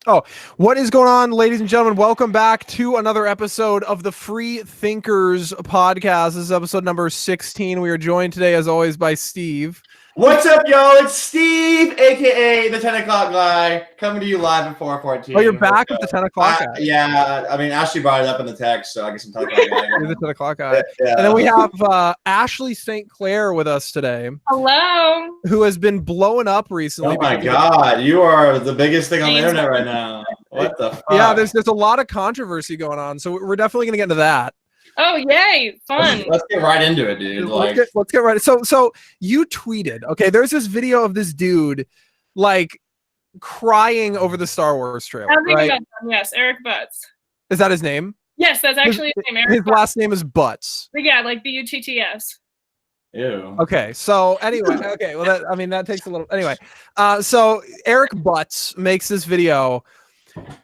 Oh, what is going on, ladies and gentlemen? Welcome back to another episode of the Free Thinkers podcast. This is episode number 16. We are joined today, as always, by Steve. What's up, y'all? It's Steve, a.k.a. the 10 o'clock guy, coming to you live at 4:14. Oh, you're back with the 10 o'clock guy. Yeah, I mean, Ashley brought it up in the text, so I guess I'm 10 o'clock guy. You're the 10 o'clock guy. Yeah. And then we have Ashley StClair with us today. Hello. Who has been blowing up recently. Oh, my God. You are the biggest thing on the internet right now. What the fuck? Yeah, there's a lot of controversy going on, so we're definitely going to get into that. Oh, yay. Fun. Let's get right into it, dude. Let's get right. So you tweeted, okay, there's this video of this dude like crying over the Star Wars trailer, right? Yes, Eric Butts. Is that his name? Yes, that's actually his name. Eric his Butts. last name is Butts. Yeah, like B-U-T-T-S. Ew. Okay, so anyway, well, that takes a little. Anyway, so Eric Butts makes this video,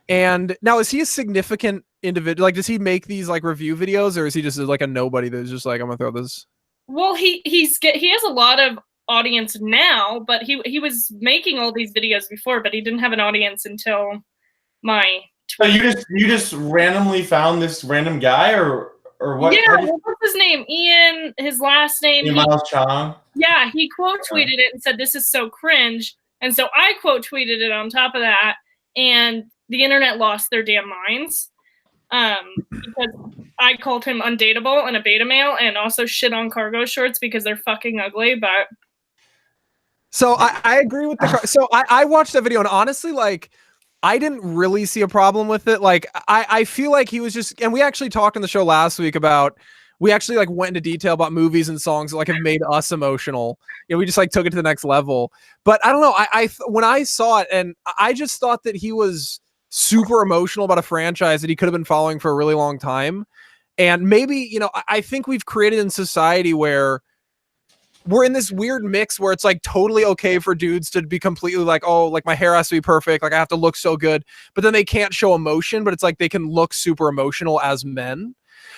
and now is he a significant individual? Like, does he make these like review videos, or is he just like a nobody that's just like, I'm gonna throw this? Well, he has a lot of audience now, but he was making all these videos before, but he didn't have an audience until my. So you just randomly found this random guy, or what? Yeah, what's his name? Ian. His last name. Ian Miles Chong. Yeah, he quote tweeted it and said, "This is so cringe," and so I quote tweeted it on top of that, and the internet lost their damn minds. Because I called him undateable and a beta male, and also shit on cargo shorts because they're fucking ugly. But so I agree with the. So I watched that video, and honestly, like, I didn't really see a problem with it. Like, I feel like he was just, and we actually talked on the show last week about. We actually like went into detail about movies and songs that like have made us emotional. You know, we just like took it to the next level. But I don't know. I when I saw it, and I just thought that he was super emotional about a franchise that he could have been following for a really long time. And maybe, you know, I think we've created in society where we're in this weird mix where it's like totally okay for dudes to be completely like, oh, like my hair has to be perfect. Like I have to look so good, but then they can't show emotion, but it's like they can look super emotional as men.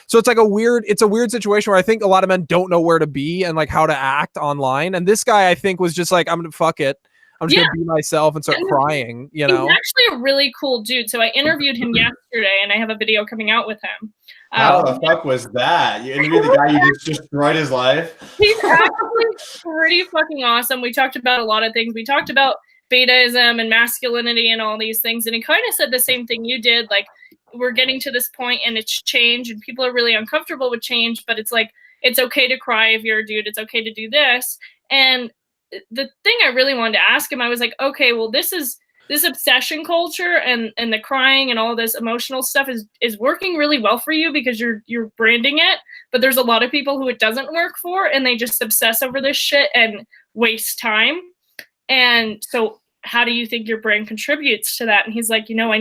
So it's like a weird situation where I think a lot of men don't know where to be and like how to act online. And this guy, I think, was just like, I'm going to fuck it. I'm just going to be myself and start crying, you know? He's actually a really cool dude. So I interviewed him yesterday, and I have a video coming out with him. How the fuck was that? You interviewed the guy you just destroyed his life? He's actually pretty fucking awesome. We talked about a lot of things. We talked about betaism and masculinity and all these things. And he kind of said the same thing you did. Like, we're getting to this point and it's change, and people are really uncomfortable with change, but it's like, it's okay to cry if you're a dude. It's okay to do this. And the thing I really wanted to ask him, I was like, okay, well, this obsession culture and the crying and all this emotional stuff is working really well for you because you're branding it, but there's a lot of people who it doesn't work for, and they just obsess over this shit and waste time. And so how do you think your brand contributes to that? And he's like, I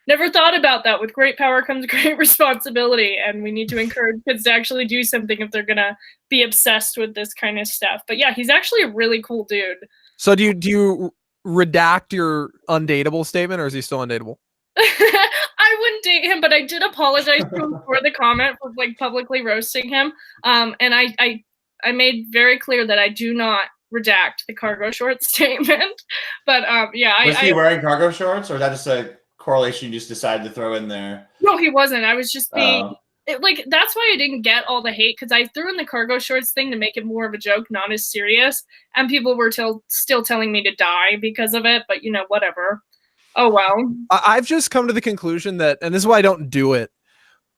never thought about that. With great power comes great responsibility, and we need to encourage kids to actually do something if they're gonna be obsessed with this kind of stuff. But yeah, he's actually a really cool dude. So do you redact your undateable statement, or is he still undateable? I wouldn't date him, but I did apologize to him for the comment for like publicly roasting him. And I made very clear that I do not redact the cargo shorts statement. But yeah, was he wearing cargo shorts, or is that just a correlation you just decided to throw in there? No, he wasn't. I was just being like, that's why I didn't get all the hate, because I threw in the cargo shorts thing to make it more of a joke, not as serious, and people were still telling me to die because of it, but whatever. Oh well. I've just come to the conclusion that, and this is why I don't do it,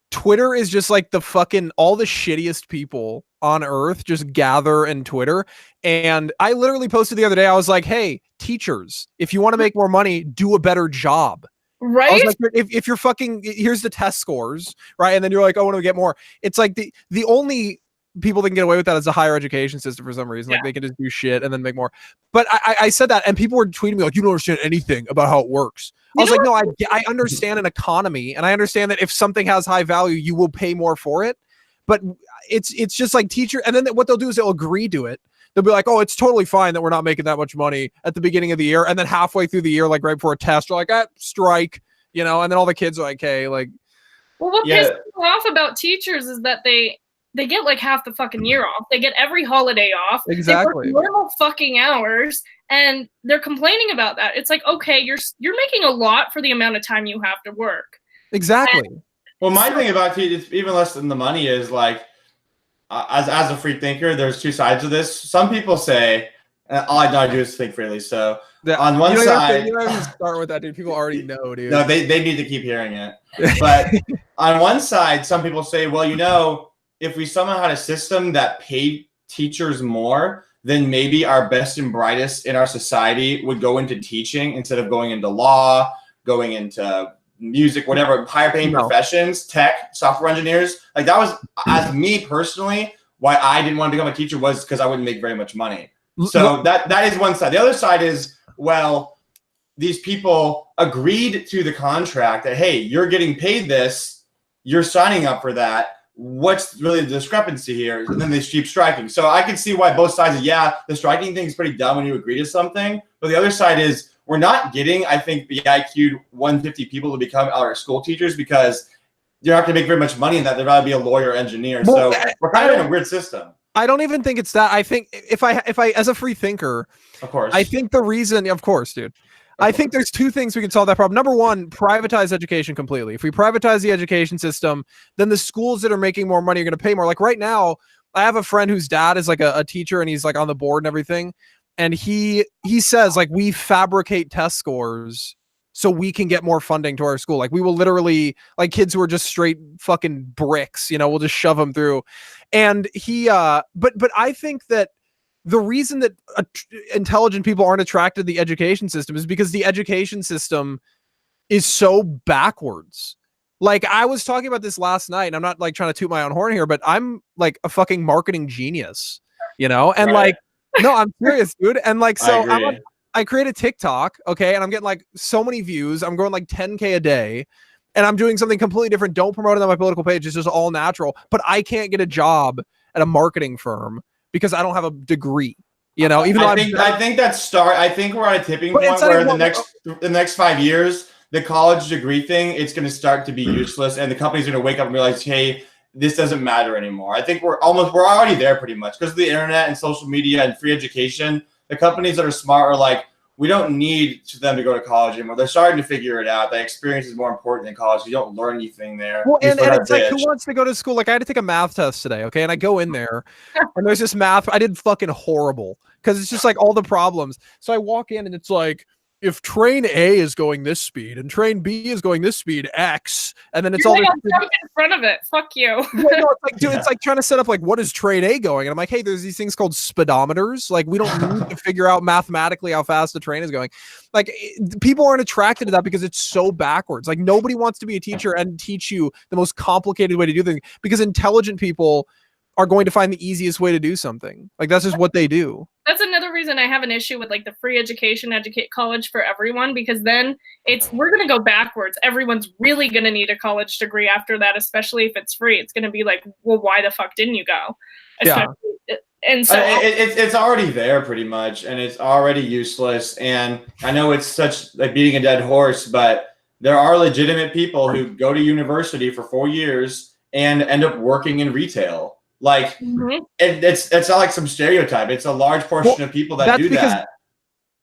Twitter is just like the fucking, all the shittiest people on earth just gather in Twitter. And I literally posted the other day, I was like, hey, teachers, if you want to make more money, do a better job. Right. I was like, if you're fucking, here's the test scores, right? And then you're like, oh, I want to get more. It's like the only people that can get away with that is the higher education system for some reason. Yeah. Like they can just do shit and then make more. But I said that, and people were tweeting me like, you don't understand anything about how it works. I was like, no, I understand an economy, and I understand that if something has high value, you will pay more for it. But it's just like teacher, and then what they'll do is they'll agree to it. They'll be like, oh, it's totally fine that we're not making that much money at the beginning of the year. And then halfway through the year, like right before a test, they're like, strike, and then all the kids are like, hey, like. Well, what pisses me off about teachers is that they they get like half the fucking year off. They get every holiday off. Exactly. They work normal fucking hours, and they're complaining about that. It's like, okay, you're making a lot for the amount of time you have to work. Exactly. Well, my thing about it, it's even less than the money is like, as a free thinker, there's two sides of this. Some people say, all I know I do is think freely. So on one side, you don't have to start with that, dude. People already know, dude. No, they need to keep hearing it. But on one side, some people say, well, you know, if we somehow had a system that paid teachers more, then maybe our best and brightest in our society would go into teaching instead of going into law, going into music, whatever, higher paying professions, tech, software engineers. Like that was, as me personally, why I didn't want to become a teacher was because I wouldn't make very much money. So that is one side. The other side is, well, these people agreed to the contract that, hey, you're getting paid this, you're signing up for that. What's really the discrepancy here? And then they keep striking. So I can see why both sides of, yeah, the striking thing is pretty dumb when you agree to something. But the other side is we're not getting, I think, the IQ 150 people to become our school teachers because you're not going to make very much money in that. They'd rather be a lawyer or engineer. Well, so we're kind of in a weird system. I don't even think it's that. I think if I as a free thinker, of course, I think the reason, of course, dude. I think there's two things we can solve that problem. Number one, privatize education completely. If we privatize the education system, then the schools that are making more money are going to pay more. Like right now, I have a friend whose dad is like a teacher and he's like on the board and everything. And he says like we fabricate test scores so we can get more funding to our school. Like we will literally, like kids who are just straight fucking bricks, you know, we'll just shove them through. And he, but I think that the reason that intelligent people aren't attracted to the education system is because the education system is so backwards. Like I was talking about this last night and I'm not like trying to toot my own horn here, but I'm like a fucking marketing genius, you know? And like, no, I'm serious, dude. And like, so I create a TikTok, okay, and I'm getting like so many views. I'm growing like 10K a day, and I'm doing something completely different. Don't promote it on my political page. It's just all natural. But I can't get a job at a marketing firm because I don't have a degree. You know, even though I think I think we're at a tipping point where the next 5 years, the college degree thing, it's going to start to be useless, and the companies are going to wake up and realize, hey, this doesn't matter anymore. I think we're already there pretty much because of the internet and social media and free education. The companies that are smart are like, we don't need them to go to college anymore. They're starting to figure it out. The experience is more important than college. You don't learn anything there. Well, and it's like, who wants to go to school? Like, I had to take a math test today, okay? And I go in there, and there's this math. I did fucking horrible because it's just like all the problems. So I walk in, and it's like, if train A is going this speed and train B is going this speed, X, and then it's all in front of it. Fuck you. Well, no, it's like, dude, it's like trying to set up like, what is train A going? And I'm like, hey, there's these things called speedometers. Like, we don't need to figure out mathematically how fast the train is going. Like, people aren't attracted to that because it's so backwards. Like, nobody wants to be a teacher and teach you the most complicated way to do things because intelligent people are going to find the easiest way to do something. Like, that's just what they do. That's another reason I have an issue with like the free education, college for everyone, because then we're going to go backwards. Everyone's really going to need a college degree after that, especially if it's free. It's going to be like, well, why the fuck didn't you go? Yeah. And so it's already there pretty much, and it's already useless. And I know it's such like beating a dead horse, but there are legitimate people who go to university for 4 years and end up working in retail. Like it's not like some stereotype. It's a large portion of people that do that.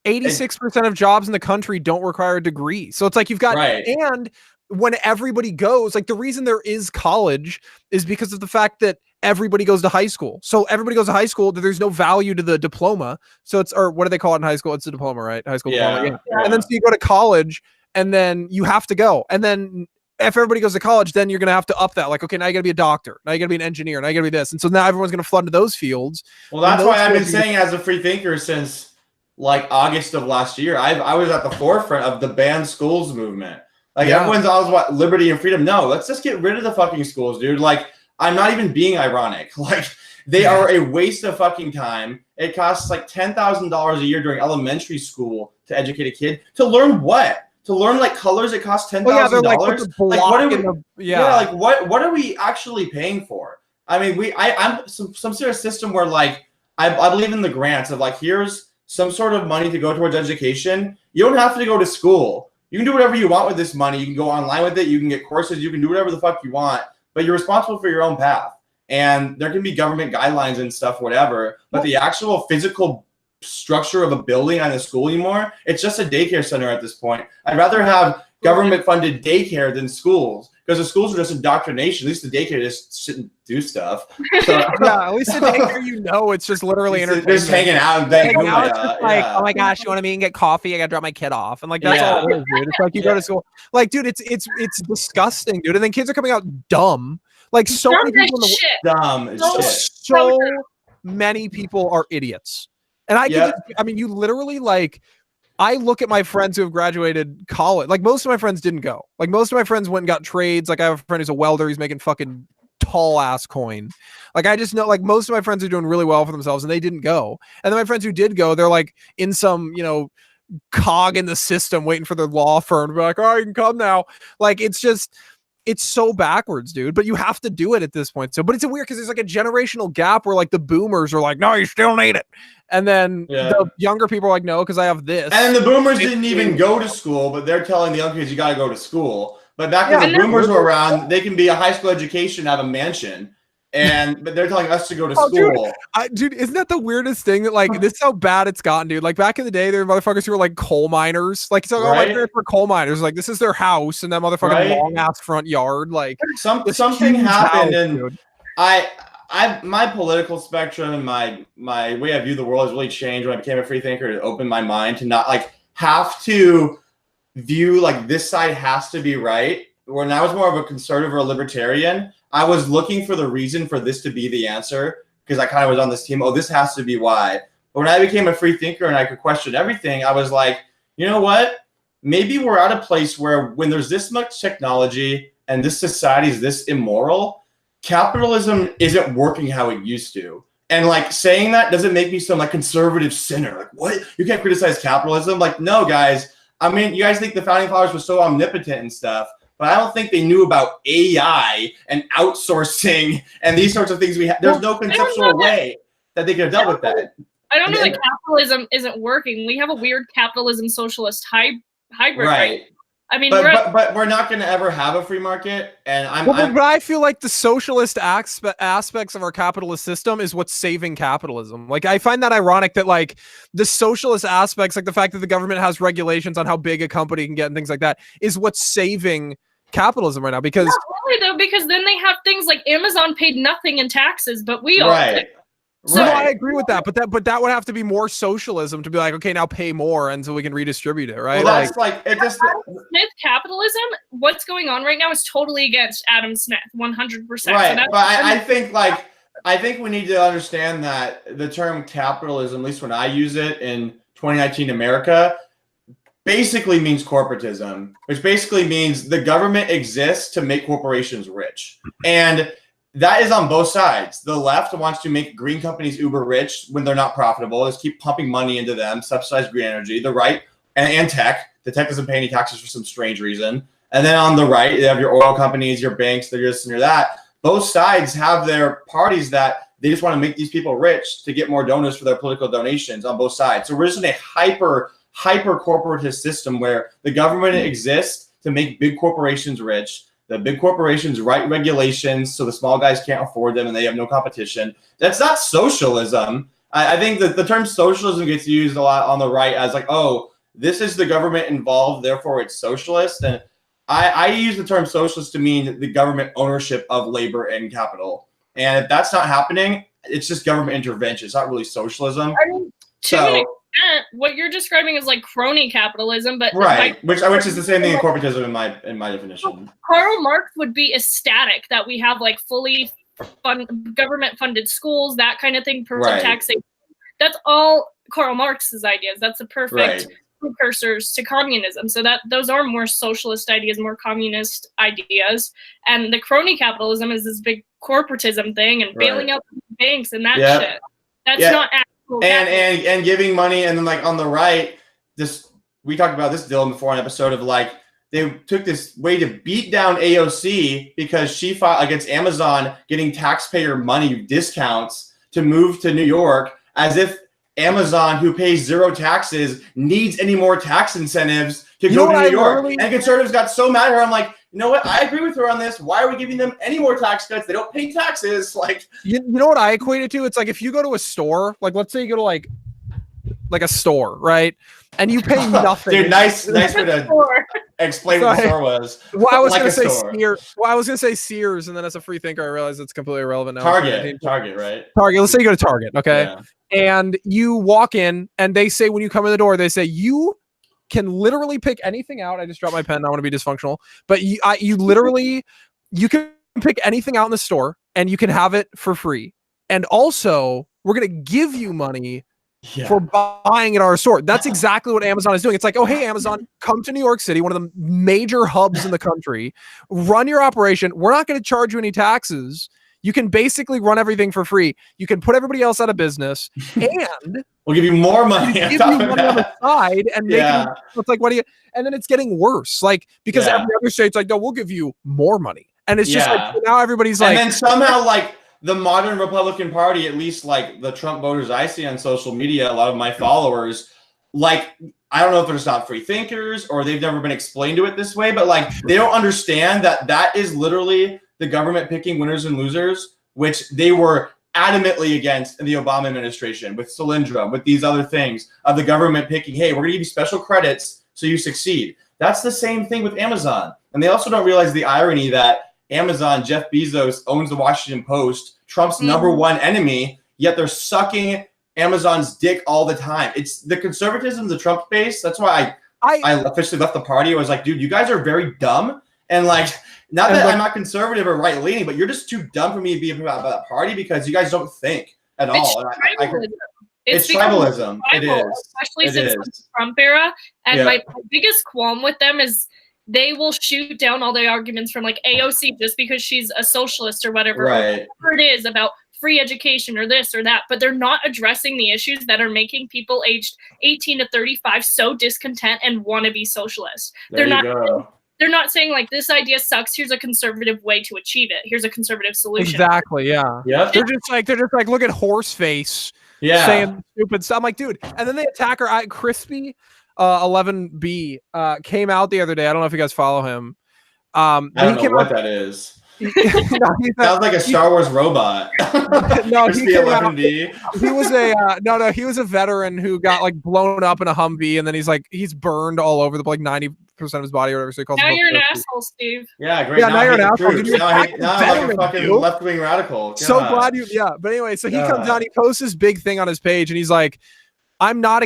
86% of jobs in the country don't require a degree. So it's like you've got, and when everybody goes, like the reason there is college is because of the fact that everybody goes to high school. So everybody goes to high school, there's no value to the diploma. So it's, or what do they call it in high school? It's a diploma, right? High school diploma. Yeah. And then so you go to college and then you have to go. And then if everybody goes to college, then you're going to have to up that. Like, okay, now you got to be a doctor. Now you got to be an engineer. Now you got to be this. And so now everyone's going to flood into those fields. Well, that's why I've been saying as a free thinker since like August of last year, I was at the forefront of the banned schools movement. Like everyone's always what liberty and freedom. No, let's just get rid of the fucking schools, dude. Like, I'm not even being ironic. Like, they are a waste of fucking time. It costs like $10,000 a year during elementary school to educate a kid to learn what? To learn like colors, it costs $10,000. Like, what are we? Like what are we actually paying for? I mean, I'm some sort of system where like I believe in the grants of like, here's some sort of money to go towards education. You don't have to go to school. You can do whatever you want with this money. You can go online with it. You can get courses. You can do whatever the fuck you want. But you're responsible for your own path. and there can be government guidelines and stuff, whatever. But the actual physical structure of a building on a school anymore, it's just a daycare center at this point. I'd rather have government-funded daycare than schools, because the schools are just indoctrination. At least the daycare just sit and do stuff. So, yeah, at least the daycare, it's just literally entertainment. Just hanging out and hanging out, it's just like, oh my gosh, you want to meet and get coffee? I gotta drop my kid off, and like that's all it is, dude. It's like you go to school, like, dude, it's disgusting, dude. And then kids are coming out dumb, like so many people in the dumb. So many people are idiots, and I mean, you literally like. I look at my friends who have graduated college. Like most of my friends didn't go. Like most of my friends went and got trades. Like I have a friend who's a welder. He's making fucking tall ass coin. Like I just know like most of my friends are doing really well for themselves and they didn't go. And then my friends who did go, they're like in some, cog in the system waiting for their law firm to be like, oh, you can come now. Like it's so backwards, dude. But you have to do it at this point. So, but it's weird because there's like a generational gap where like the boomers are like, no, you still need it. And then the younger people are like, no, because I have this. And the boomers didn't even go to school, but they're telling the young kids you got to go to school. But back when the boomers were around, they can be a high school education, have a mansion. But they're telling us to go to school. Dude, isn't that the weirdest thing that like this is how bad it's gotten, dude? Like back in the day, there were motherfuckers who were like coal miners. Like so my parents were coal miners. Like this is their house and that motherfucking long ass front yard. Like something happened and my political spectrum and my way I view the world has really changed when I became a free thinker. It opened my mind to not like have to view like this side has to be right. When I was more of a conservative or a libertarian, I was looking for the reason for this to be the answer because I kind of was on this team. Oh, this has to be why. But when I became a free thinker and I could question everything, I was like, you know what? Maybe we're at a place where when there's this much technology and this society is this immoral, capitalism isn't working how it used to. And like saying that doesn't make me some like conservative sinner. Like, what? You can't criticize capitalism? Like, no, guys. I mean, you guys think the founding fathers were so omnipotent and stuff. But I don't think they knew about AI and outsourcing and these sorts of things. There's no conceptual way that they could have dealt with that. I don't know that capitalism isn't working. We have a weird capitalism socialist hybrid. Right. I mean, but we're not going to ever have a free market. And but I feel like the socialist aspects of our capitalist system is what's saving capitalism. Like I find that ironic that like the socialist aspects, like the fact that the government has regulations on how big a company can get and things like that, is what's saving capitalism right now. Because not really though, because then they have things like Amazon paid nothing in taxes, but we all did. So I agree with that, but that would have to be more socialism to be like, okay, now pay more, and so we can redistribute it, right? Well, that's like it just Smith capitalism. What's going on right now is totally against Adam Smith, 100%. Right, so but I think we need to understand that the term capitalism, at least when I use it in 2019 America, basically means corporatism, which basically means the government exists to make corporations rich, and that is on both sides. The left wants to make green companies uber rich when they're not profitable. Just keep pumping money into them, subsidize green energy. The right and tech. The tech doesn't pay any taxes for some strange reason. And then on the right, you have your oil companies, your banks, they're this and you're that. Both sides have their parties that they just want to make these people rich to get more donors for their political donations on both sides. So we're just in a hyper corporatist system where the government exists to make big corporations rich. The big corporations write regulations so the small guys can't afford them and they have no competition. That's not socialism. I think that the term socialism gets used a lot on the right as like, oh, this is the government involved, therefore it's socialist. And I use the term socialist to mean the government ownership of labor and capital. And if that's not happening, it's just government intervention. It's not really socialism. I mean, what you're describing is like crony capitalism, but which is the same thing in corporatism in my definition. Karl Marx would be ecstatic that we have like fully government funded schools, that kind of thing, taxation. That's all Karl Marx's ideas. That's the perfect precursors to communism. So those are more socialist ideas, more communist ideas, and the crony capitalism is this big corporatism thing and bailing out banks and that shit. That's not. And giving money, and then like on the right, we talked about this, Dylan, before an episode of like they took this way to beat down AOC because she fought against Amazon getting taxpayer money discounts to move to New York, as if Amazon, who pays zero taxes, needs any more tax incentives to go to New York. And conservatives got so mad at her. I'm like, you know what? I agree with her on this. Why are we giving them any more tax cuts? They don't pay taxes. Like, you know what I equate it to? It's like if you go to a store, like let's say you go to like a store, right? And you pay nothing. Dude, nice way to explain what the store was. Well, I was Like gonna a say store. Sears. Well, I was gonna say Sears, and then as a free thinker, I realized it's completely irrelevant now. Target, right? Target. Let's say you go to Target, okay? Yeah. And you walk in, and they say when you come in the door, they say you can literally pick anything out. I just dropped my pen. I want to be dysfunctional, but you literally you can pick anything out in the store, and you can have it for free. And also, we're gonna give you money for buying at our store. That's exactly what Amazon is doing. It's like, oh, hey, Amazon, come to New York City, one of the major hubs in the country, run your operation. We're not going to charge you any taxes. You can basically run everything for free. You can put everybody else out of business, and we'll give you more money. Give you money on the side, and make it's like, what do you? And then it's getting worse, like because every other state's like, no, we'll give you more money, and it's just like now everybody's like, and then somehow like. The modern Republican Party, at least like the Trump voters I see on social media, a lot of my followers, like, I don't know if they're just not free thinkers or they've never been explained to it this way, but like they don't understand that is literally the government picking winners and losers, which they were adamantly against in the Obama administration with Solyndra, with these other things of the government picking, hey, we're going to give you special credits so you succeed. That's the same thing with Amazon. And they also don't realize the irony that Amazon, Jeff Bezos owns the Washington Post, Trump's number one enemy, yet they're sucking Amazon's dick all the time. It's the conservatism, the Trump base. That's why I officially left the party. I was like, dude, you guys are very dumb. And like, not that I'm not conservative or right leaning, but you're just too dumb for me to be about that party because you guys don't think at all. It's tribalism. It is. Especially since the Trump era. And my biggest qualm with them is they will shoot down all the arguments from like AOC just because she's a socialist or whatever, right? Whatever it is about free education or this or that, but they're not addressing the issues that are making people aged 18 to 35 so discontent and want to be socialist. They're not saying like this idea sucks. Here's a conservative way to achieve it. Here's a conservative solution. Exactly. Yeah. They're just like look at Horseface. Saying stupid stuff. I'm like, dude. And then they attack her. Crispy. 11B came out the other day. I don't know if you guys follow him. I don't know what that is. Sounds like a Star Wars robot. No, he came 11B. He was a he was a veteran who got like blown up in a Humvee, and then he's burned all over the like 90% of his body or whatever. So he calls now you're an asshole, Steve. Yeah, great. Yeah, now you're an asshole. Now I'm like a fucking left-wing radical. God. So glad you. Yeah, but anyway, so he comes out. He posts this big thing on his page, and he's like, I'm not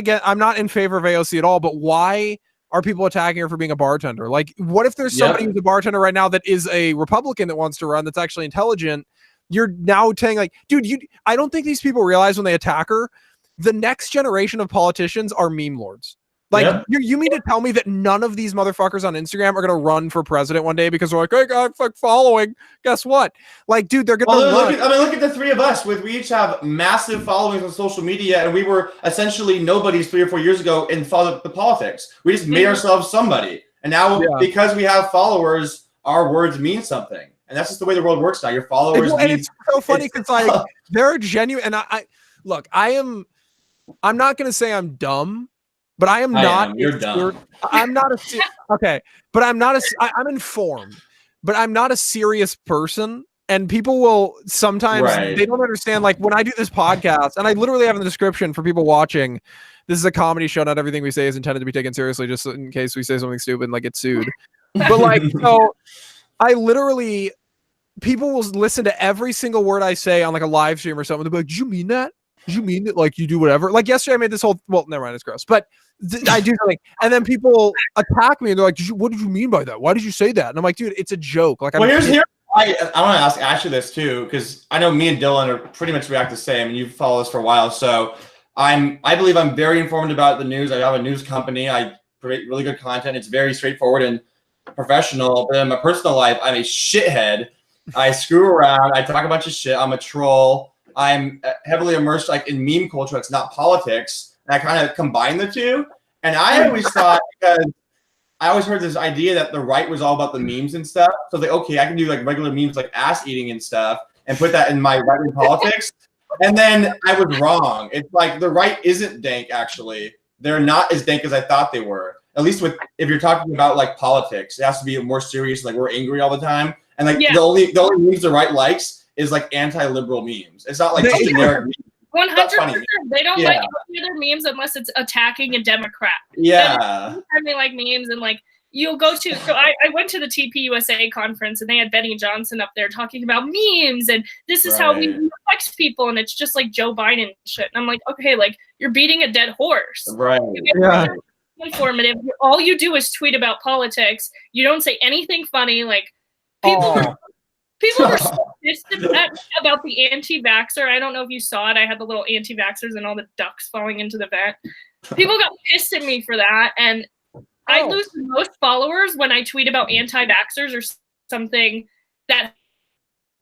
in favor of AOC at all, but why are people attacking her for being a bartender? Like, what if there's somebody who's a bartender right now that is a Republican that wants to run that's actually intelligent? You're now saying like, dude, I don't think these people realize when they attack her, the next generation of politicians are meme lords. Like, you mean to tell me that none of these motherfuckers on Instagram are going to run for president one day because they're like, hey, I'm following. Guess what? Like, dude, they're going to look at the three of us. We each have massive followings on social media, and we were essentially nobodies 3 or 4 years ago in the politics. We just made ourselves somebody. And now, because we have followers, our words mean something. And that's just the way the world works now. Your followers and it's so funny because like, they're genuine. And I'm not going to say I'm dumb. But I am not. You're dumb. I'm not okay. But I'm not I'm informed. But I'm not a serious person. And people will sometimes they don't understand. Like when I do this podcast, and I literally have in the description for people watching, this is a comedy show. Not everything we say is intended to be taken seriously. Just in case we say something stupid and like get sued. But like so, I literally people will listen to every single word I say on like a live stream or something. They'll be like, "Did you mean that? Did you mean that? Like you do whatever?" Like yesterday, I made this whole. Well, never mind. It's gross, but. I do something, and then people attack me, and they're like, "What did you mean by that? Why did you say that?" And I'm like, "Dude, it's a joke." Like, I want to ask Ashley this too, because I know me and Dylan are pretty much react the same, and you've followed us for a while. So I believe I'm very informed about the news. I have a news company. I create really good content. It's very straightforward and professional. But in my personal life, I'm a shithead. I screw around. I talk a bunch of shit. I'm a troll. I'm heavily immersed like in meme culture. It's not politics. And I kind of combine the two. And I always thought, because I always heard this idea that the right was all about the memes and stuff. So like, okay, I can do like regular memes like ass eating and stuff and put that in my right-wing politics. And then I was wrong. It's like the right isn't dank, actually. They're not as dank as I thought they were. at least with if you're talking about like politics, it has to be more serious. Like we're angry all the time, and like the only memes the right likes is like anti-liberal memes. It's not like just generic memes. 100%. They don't like any other memes unless it's attacking a Democrat. Yeah. And they like memes and like you'll go to. So I went to the TPUSA conference and they had Benny Johnson up there talking about memes and this is how we affect people and it's just like Joe Biden shit. And I'm like, okay, like you're beating a dead horse. Right. Yeah. Informative. All you do is tweet about politics. You don't say anything funny. Like people. People were so pissed at me about the anti-vaxxer. I don't know if you saw it. I had the little anti-vaxxers and all the ducks falling into the vent. People got pissed at me for that. And I lose the most followers when I tweet about anti-vaxxers or something that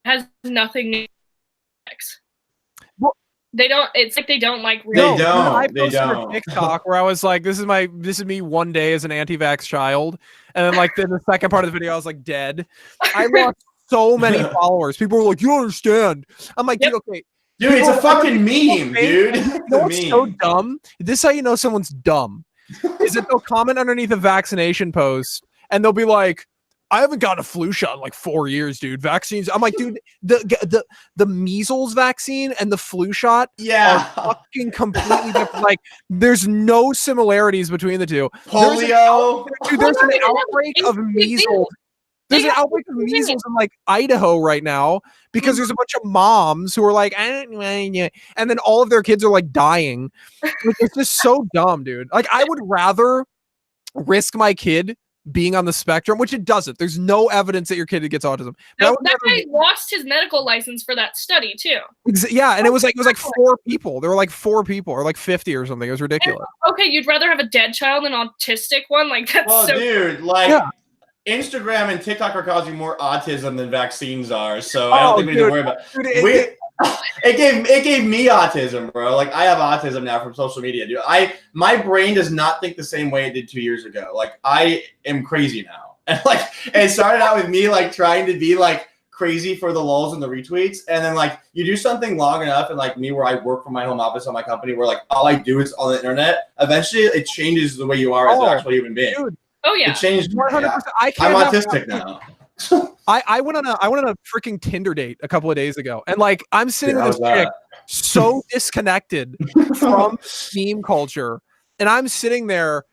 has nothing to do with They don't. It's like they don't like. Real. They don't. I posted a TikTok where I was like, "This is me one day as an anti-vax child," and then like the second part of the video, I was like, "Dead." I lost so many followers. People were like, "You don't understand." I'm like, "Dude, okay." Dude, it's a fucking meme, dude. You know what's so dumb? This is how you know someone's dumb. Is that they'll comment underneath a vaccination post and they'll be like, I haven't gotten a flu shot in like 4 years, dude. Vaccines. I'm like, dude, the measles vaccine and the flu shot are fucking completely different. Like, there's no similarities between the two. Polio. There's an outbreak of measles. There's an outbreak of measles in like Idaho right now because there's a bunch of moms who are like, and then all of their kids are like dying. Like, it's just so dumb, dude. Like, I would rather risk my kid being on the spectrum, which it doesn't. There's no evidence that your kid gets autism. No, that guy lost his medical license for that study too. Yeah, and it was like 4 people. There were like 4 people or like 50 or something. It was ridiculous. And, okay, you'd rather have a dead child than an autistic one? Like that's so dude, like Instagram and TikTok are causing more autism than vaccines are, so I don't think we need to worry about it. It gave me autism, bro. Like I have autism now from social media, dude. My brain does not think the same way it did 2 years ago. Like I am crazy now, and like it started out with me like trying to be like crazy for the lulz and the retweets, and then like you do something long enough, and like me where I work from my home office on my company, where like all I do is on the internet. Eventually, it changes the way you are as an actual human being. Dude. Oh yeah, it changed. 100%. I'm autistic now. I went on a freaking Tinder date a couple of days ago, and like I'm sitting with this chick so disconnected from meme culture, and I'm sitting there,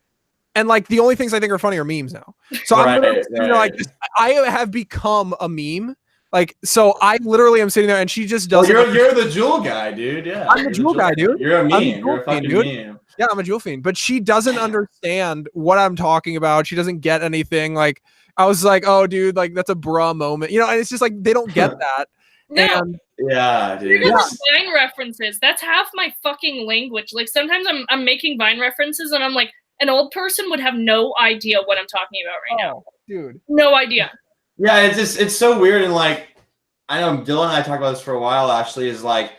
and like the only things I think are funny are memes now. So I'm like, I have become a meme. Like, so I literally am sitting there, and she just doesn't. Well, you're the jewel guy, dude. Yeah, I'm the jewel guy, dude. You're a meme. You're a fucking meme. Yeah, I'm a jewel fiend, but she doesn't understand what I'm talking about. She doesn't get anything. Like, I was like, oh, dude, like that's a bruh moment, you know. And it's just like they don't get that. No. And, yeah, dude. Vine references. That's half my fucking language. Like sometimes I'm making Vine references, and I'm like, an old person would have no idea what I'm talking about right now, dude. No idea. Yeah, it's so weird, and like I know Dylan and I talked about this for a while. Actually, is like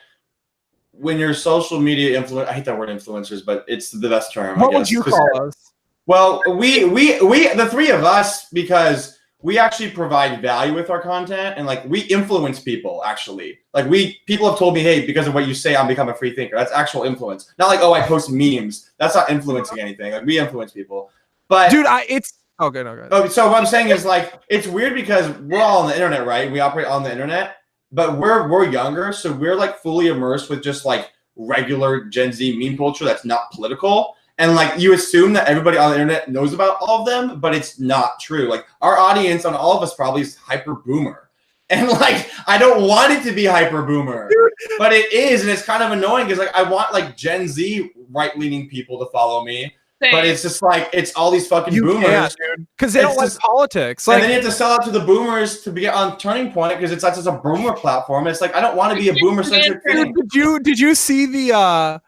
when you're social media influencer. I hate that word influencers, but it's the best term. What would you call us? Well, we the three of us, because we actually provide value with our content, and like we influence people. Actually, like people have told me, hey, because of what you say, I'm becoming a free thinker. That's actual influence. Not like, oh, I post memes. That's not influencing anything. Like we influence people. But dude, it's okay. No, okay. So what I'm saying is like it's weird because we're all on the internet, right? We operate on the internet, but we're younger, so we're like fully immersed with just like regular Gen Z meme culture that's not political. And like you assume that everybody on the internet knows about all of them, but it's not true. Like our audience on all of us probably is hyper boomer. And like I don't want it to be hyper boomer, but it is, and it's kind of annoying because like I want like Gen Z right-leaning people to follow me. Same. But it's just like it's all these fucking boomers, because they don't like politics. Like, and then you have to sell out to the boomers to be on Turning Point because it's just a boomer platform. It's like I don't want to be a boomer-centric thing. Did you see the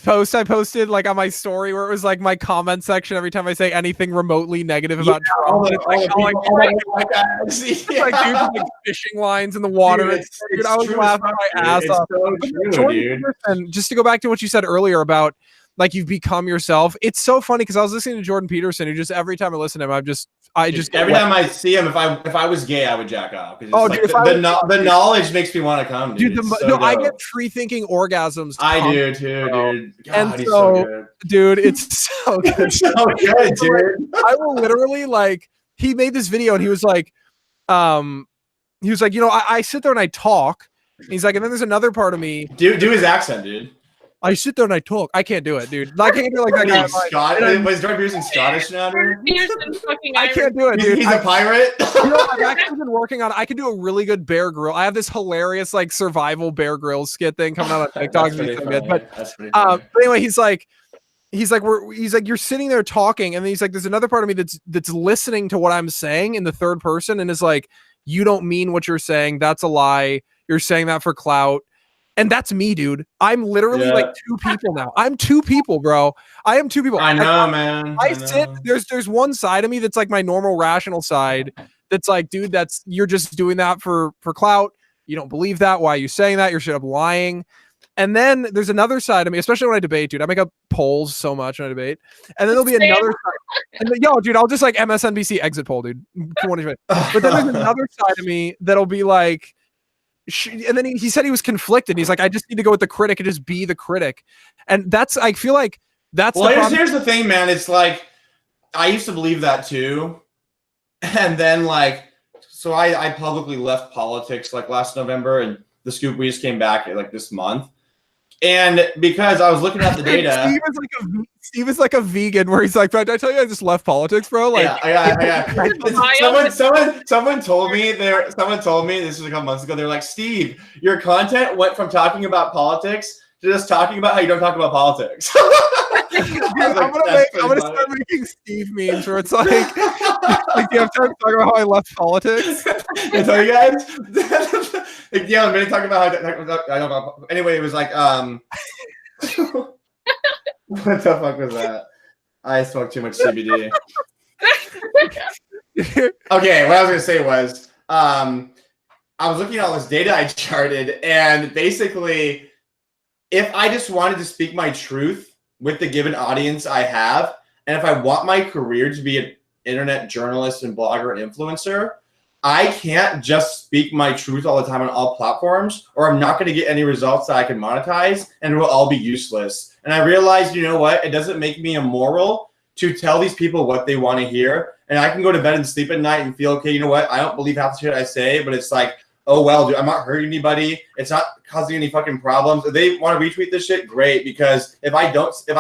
post I posted like on my story where it was like my comment section every time I say anything remotely negative about Trump? It's like like fishing lines in the water. Dude, I was laughing my ass off. So true, dude. Just to go back to what you said earlier about like you've become yourself. It's so funny because I was listening to Jordan Peterson, who just every time I listen to him, I just every time I see him, if I was gay, I would jack off. Oh, dude, the knowledge makes me want to come, dude. I get free thinking orgasms. I do too, dude. God, and he's so good. Dude, it's so good. It's so good, dude. I will literally like. He made this video and he was like, you know, I sit there and I talk. He's like, and then there's another part of me. Do his accent, dude. I sit there and I talk. I can't do it, dude. I can't do it like that guy. Was Jordan Peterson Scottish now, dude? I can't do it, dude. He's a pirate. You know, I've actually been working on. I can do a really good Bear Grylls. I have this hilarious like survival Bear Grylls skit thing coming out on TikTok. But anyway, he's like, you're sitting there talking, and then he's like, there's another part of me that's listening to what I'm saying in the third person, and is like, you don't mean what you're saying. That's a lie. You're saying that for clout. And that's me, dude. I'm literally like two people now. I'm two people, bro. I am two people. I know, man. I sit. There's one side of me that's like my normal rational side. That's like, dude, you're just doing that for clout. You don't believe that. Why are you saying that? You're straight up lying. And then there's another side of me, especially when I debate, dude. I make up polls so much when I debate. And then there'll be another side. And then, dude, I'll just like MSNBC exit poll, dude. But then there's another side of me that'll be like. And then he said he was conflicted. He's like, I just need to go with the critic and just be the critic. And I feel like that's here's the thing, man. It's like, I used to believe that too. And then like, so I publicly left politics like last November, and the scoop, we just came back like this month. And because I was looking at the data, Steve is like a vegan where he's like, bro, did I tell you I just left politics, bro? Like, someone told me this was a couple months ago. They're like, Steve, your content went from talking about politics to just talking about how you don't talk about politics. I'm gonna start making Steve memes where it's like you have time to talk about how I left politics. I tell you guys. Yeah, I'm gonna talk about how I don't know. Anyway, it was like what the fuck was that? I smoked too much CBD. Okay, what I was gonna say was I was looking at all this data I charted, and basically, if I just wanted to speak my truth with the given audience I have, and if I want my career to be an internet journalist and blogger and influencer, I can't just speak my truth all the time on all platforms, or I'm not going to get any results that I can monetize, and it will all be useless. And I realized, you know what? It doesn't make me immoral to tell these people what they want to hear. And I can go to bed and sleep at night and feel, okay, you know what? I don't believe half the shit I say, but it's like, oh, well, dude, I'm not hurting anybody. It's not causing any fucking problems. If they want to retweet this shit, great. Because if I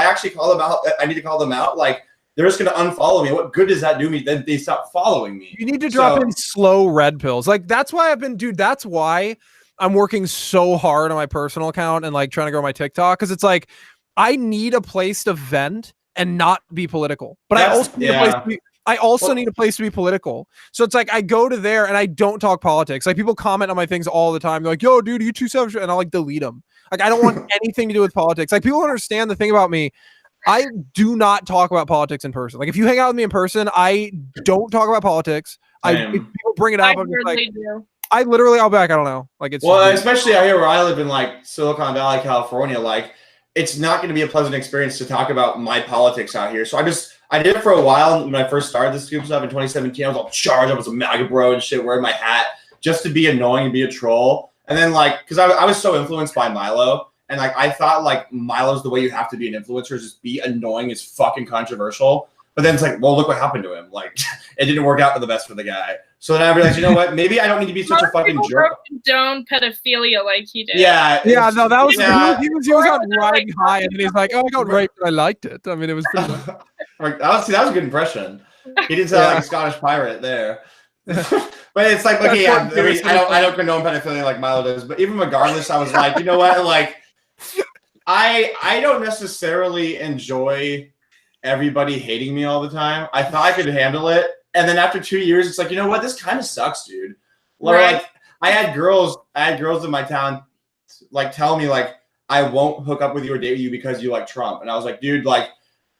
actually call them out, I need to call them out. Like, they're just going to unfollow me. What good does that do me? Then they stop following me. You need to drop in slow red pills. Like, that's why that's why I'm working so hard on my personal account and like trying to grow my TikTok. Cause it's like, I need a place to vent and not be political, but I also need a place to be political. So it's like, I go to there and I don't talk politics. Like, people comment on my things all the time. They're like, yo, dude, you too savage. And I'll like delete them. Like, I don't want anything to do with politics. Like, people don't understand the thing about me. I do not talk about politics in person. Like, if you hang out with me in person, I don't talk about politics. If people bring it up, I'm just like, I'll be like, I don't know. Like, it's especially out here where I live in like Silicon Valley, California, like it's not going to be a pleasant experience to talk about my politics out here. So I did it for a while when I first started the Scoop stuff in 2017. I was all charged. I was a MAGA bro and shit, wearing my hat just to be annoying and be a troll. And then like, because I was so influenced by Milo, and like I thought like Milo's the way you have to be an influencer, is just be annoying, is fucking controversial. But then it's like, well, look what happened to him. Like, it didn't work out for the best for the guy. So then I realized, you know what? Maybe I don't need to be such a fucking jerk. Condone pedophilia like he did. Yeah. No, that was he was on riding high, and then he's like, oh, I got raped, and I liked it. I mean, it was pretty much. that was a good impression. He didn't sound like a Scottish pirate there. But it's like, okay, I don't condone pedophilia like Milo does. But even regardless, I was like, you know what? Like, I don't necessarily enjoy everybody hating me all the time. I thought I could handle it. And then after 2 years, it's like, you know what? This kind of sucks, dude. Like, I had girls in my town like tell me like, I won't hook up with you or date you because you like Trump. And I was like, dude, like,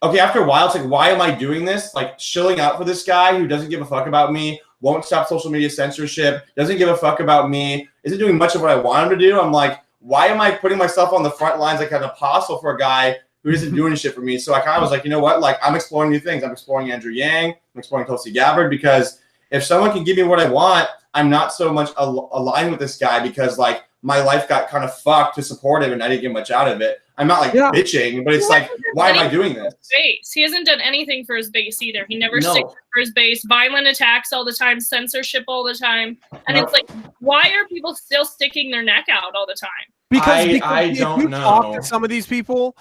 okay, after a while, it's like, why am I doing this? Like, shilling out for this guy who doesn't give a fuck about me, won't stop social media censorship, doesn't give a fuck about me, isn't doing much of what I want him to do. I'm like, why am I putting myself on the front lines like an apostle for a guy who isn't doing shit for me. So I kind of was like, you know what? Like, I'm exploring new things. I'm exploring Andrew Yang. I'm exploring Tulsi Gabbard, because if someone can give me what I want, I'm not so much aligned with this guy because, like, my life got kind of fucked to support him and I didn't get much out of it. I'm not, like, bitching, but it's like, why am I doing this? Base. He hasn't done anything for his base either. He never sticks up for his base. Violent attacks all the time, censorship all the time. And it's like, why are people still sticking their neck out all the time? Because I don't know. Talk to some of these people,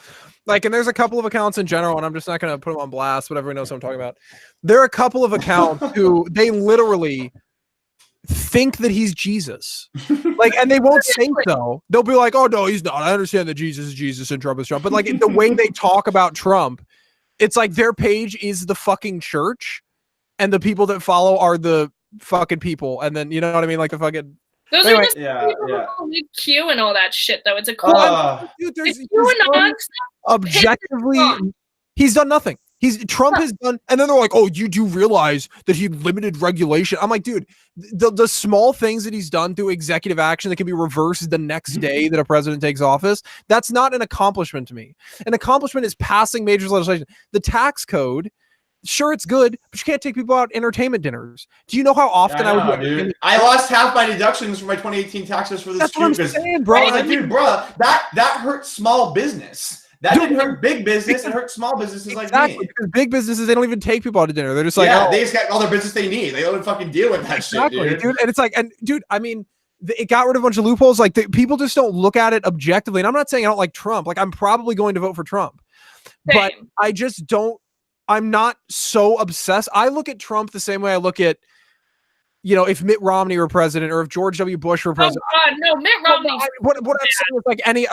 like, and there's a couple of accounts in general, and I'm just not going to put them on blast, but everyone knows what I'm talking about. There are a couple of accounts who they literally think that he's Jesus, like, and they won't say so. They'll be like, "Oh no, he's not. I understand that Jesus is Jesus and Trump is Trump," but like the way they talk about Trump, it's like their page is the fucking church, and the people that follow are the fucking people, and then you know what I mean, like the fucking. Those are just people who leave Q and all that shit, though. It's a cool. Dude, objectively, he's done nothing. Trump has done, and then they're like, "Oh, you do realize that he limited regulation?" I'm like, dude, the small things that he's done through executive action that can be reversed the next day that a president takes office, that's not an accomplishment to me. An accomplishment is passing major legislation. The tax code, sure, it's good, but you can't take people out entertainment dinners. Do you know how often I would do? Dude. I lost half my deductions for my 2018 taxes for this. That's what I'm saying, bro. I was like, dude, bro, that hurts small business. That didn't hurt big business. It hurt small businesses like me. Because big businesses, they don't even take people out to dinner. They're just like, they just got all their business they need. They don't fucking deal with that shit, dude. And it's like, and dude, I mean, it got rid of a bunch of loopholes. Like people just don't look at it objectively. And I'm not saying I don't like Trump. Like I'm probably going to vote for Trump, but I just don't. I'm not so obsessed. I look at Trump the same way I look at, you know, if Mitt Romney were president or if George W. Bush were president. Oh God, no, Mitt Romney. What I'm saying is like any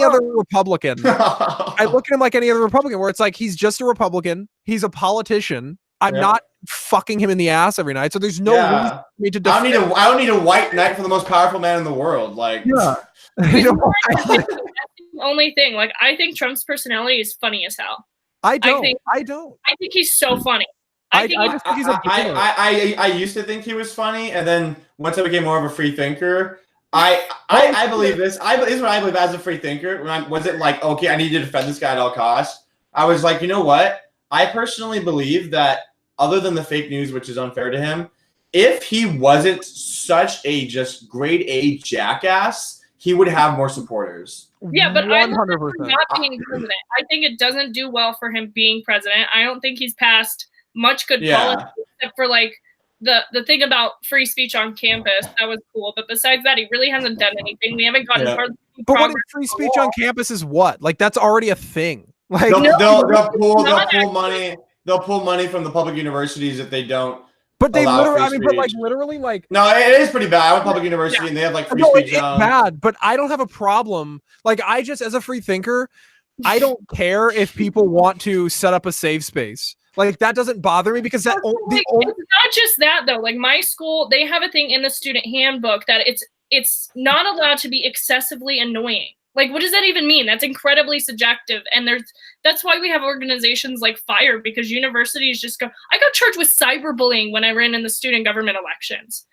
other Republican. I look at him like any other Republican, where it's like he's just a Republican. He's a politician. I'm not fucking him in the ass every night, so there's no reason for me to. I don't need a white knight for the most powerful man in the world. Like, the only thing, like, I think Trump's personality is funny as hell. I don't. I think he's so funny. I just think he's I used to think he was funny, and then once I became more of a free thinker, I believe this. This is what I believe as a free thinker. Was it like, okay, I need to defend this guy at all costs? I was like, you know what? I personally believe that other than the fake news, which is unfair to him, if he wasn't such a just grade A jackass, he would have more supporters. Yeah, but 100%. not being president. I think it doesn't do well for him being president. I don't think he's passed much good policy, except for like the thing about free speech on campus. That was cool, but besides that, he really hasn't done anything. We haven't gotten hardly any But progress. what if free speech on campus is what? Like that's already a thing. Like they'll pull money. They'll pull money from the public universities if they don't. But they literally, like no, it is pretty bad. I went to public university and they have like free speech. It's bad, but I don't have a problem. Like I just, as a free thinker, I don't care if people want to set up a safe space. Like that doesn't bother me because it's not just that though. Like my school, they have a thing in the student handbook that it's not allowed to be excessively annoying. Like, what does that even mean? That's incredibly subjective. And that's why we have organizations like FIRE, because universities just go, I got charged with cyberbullying when I ran in the student government elections.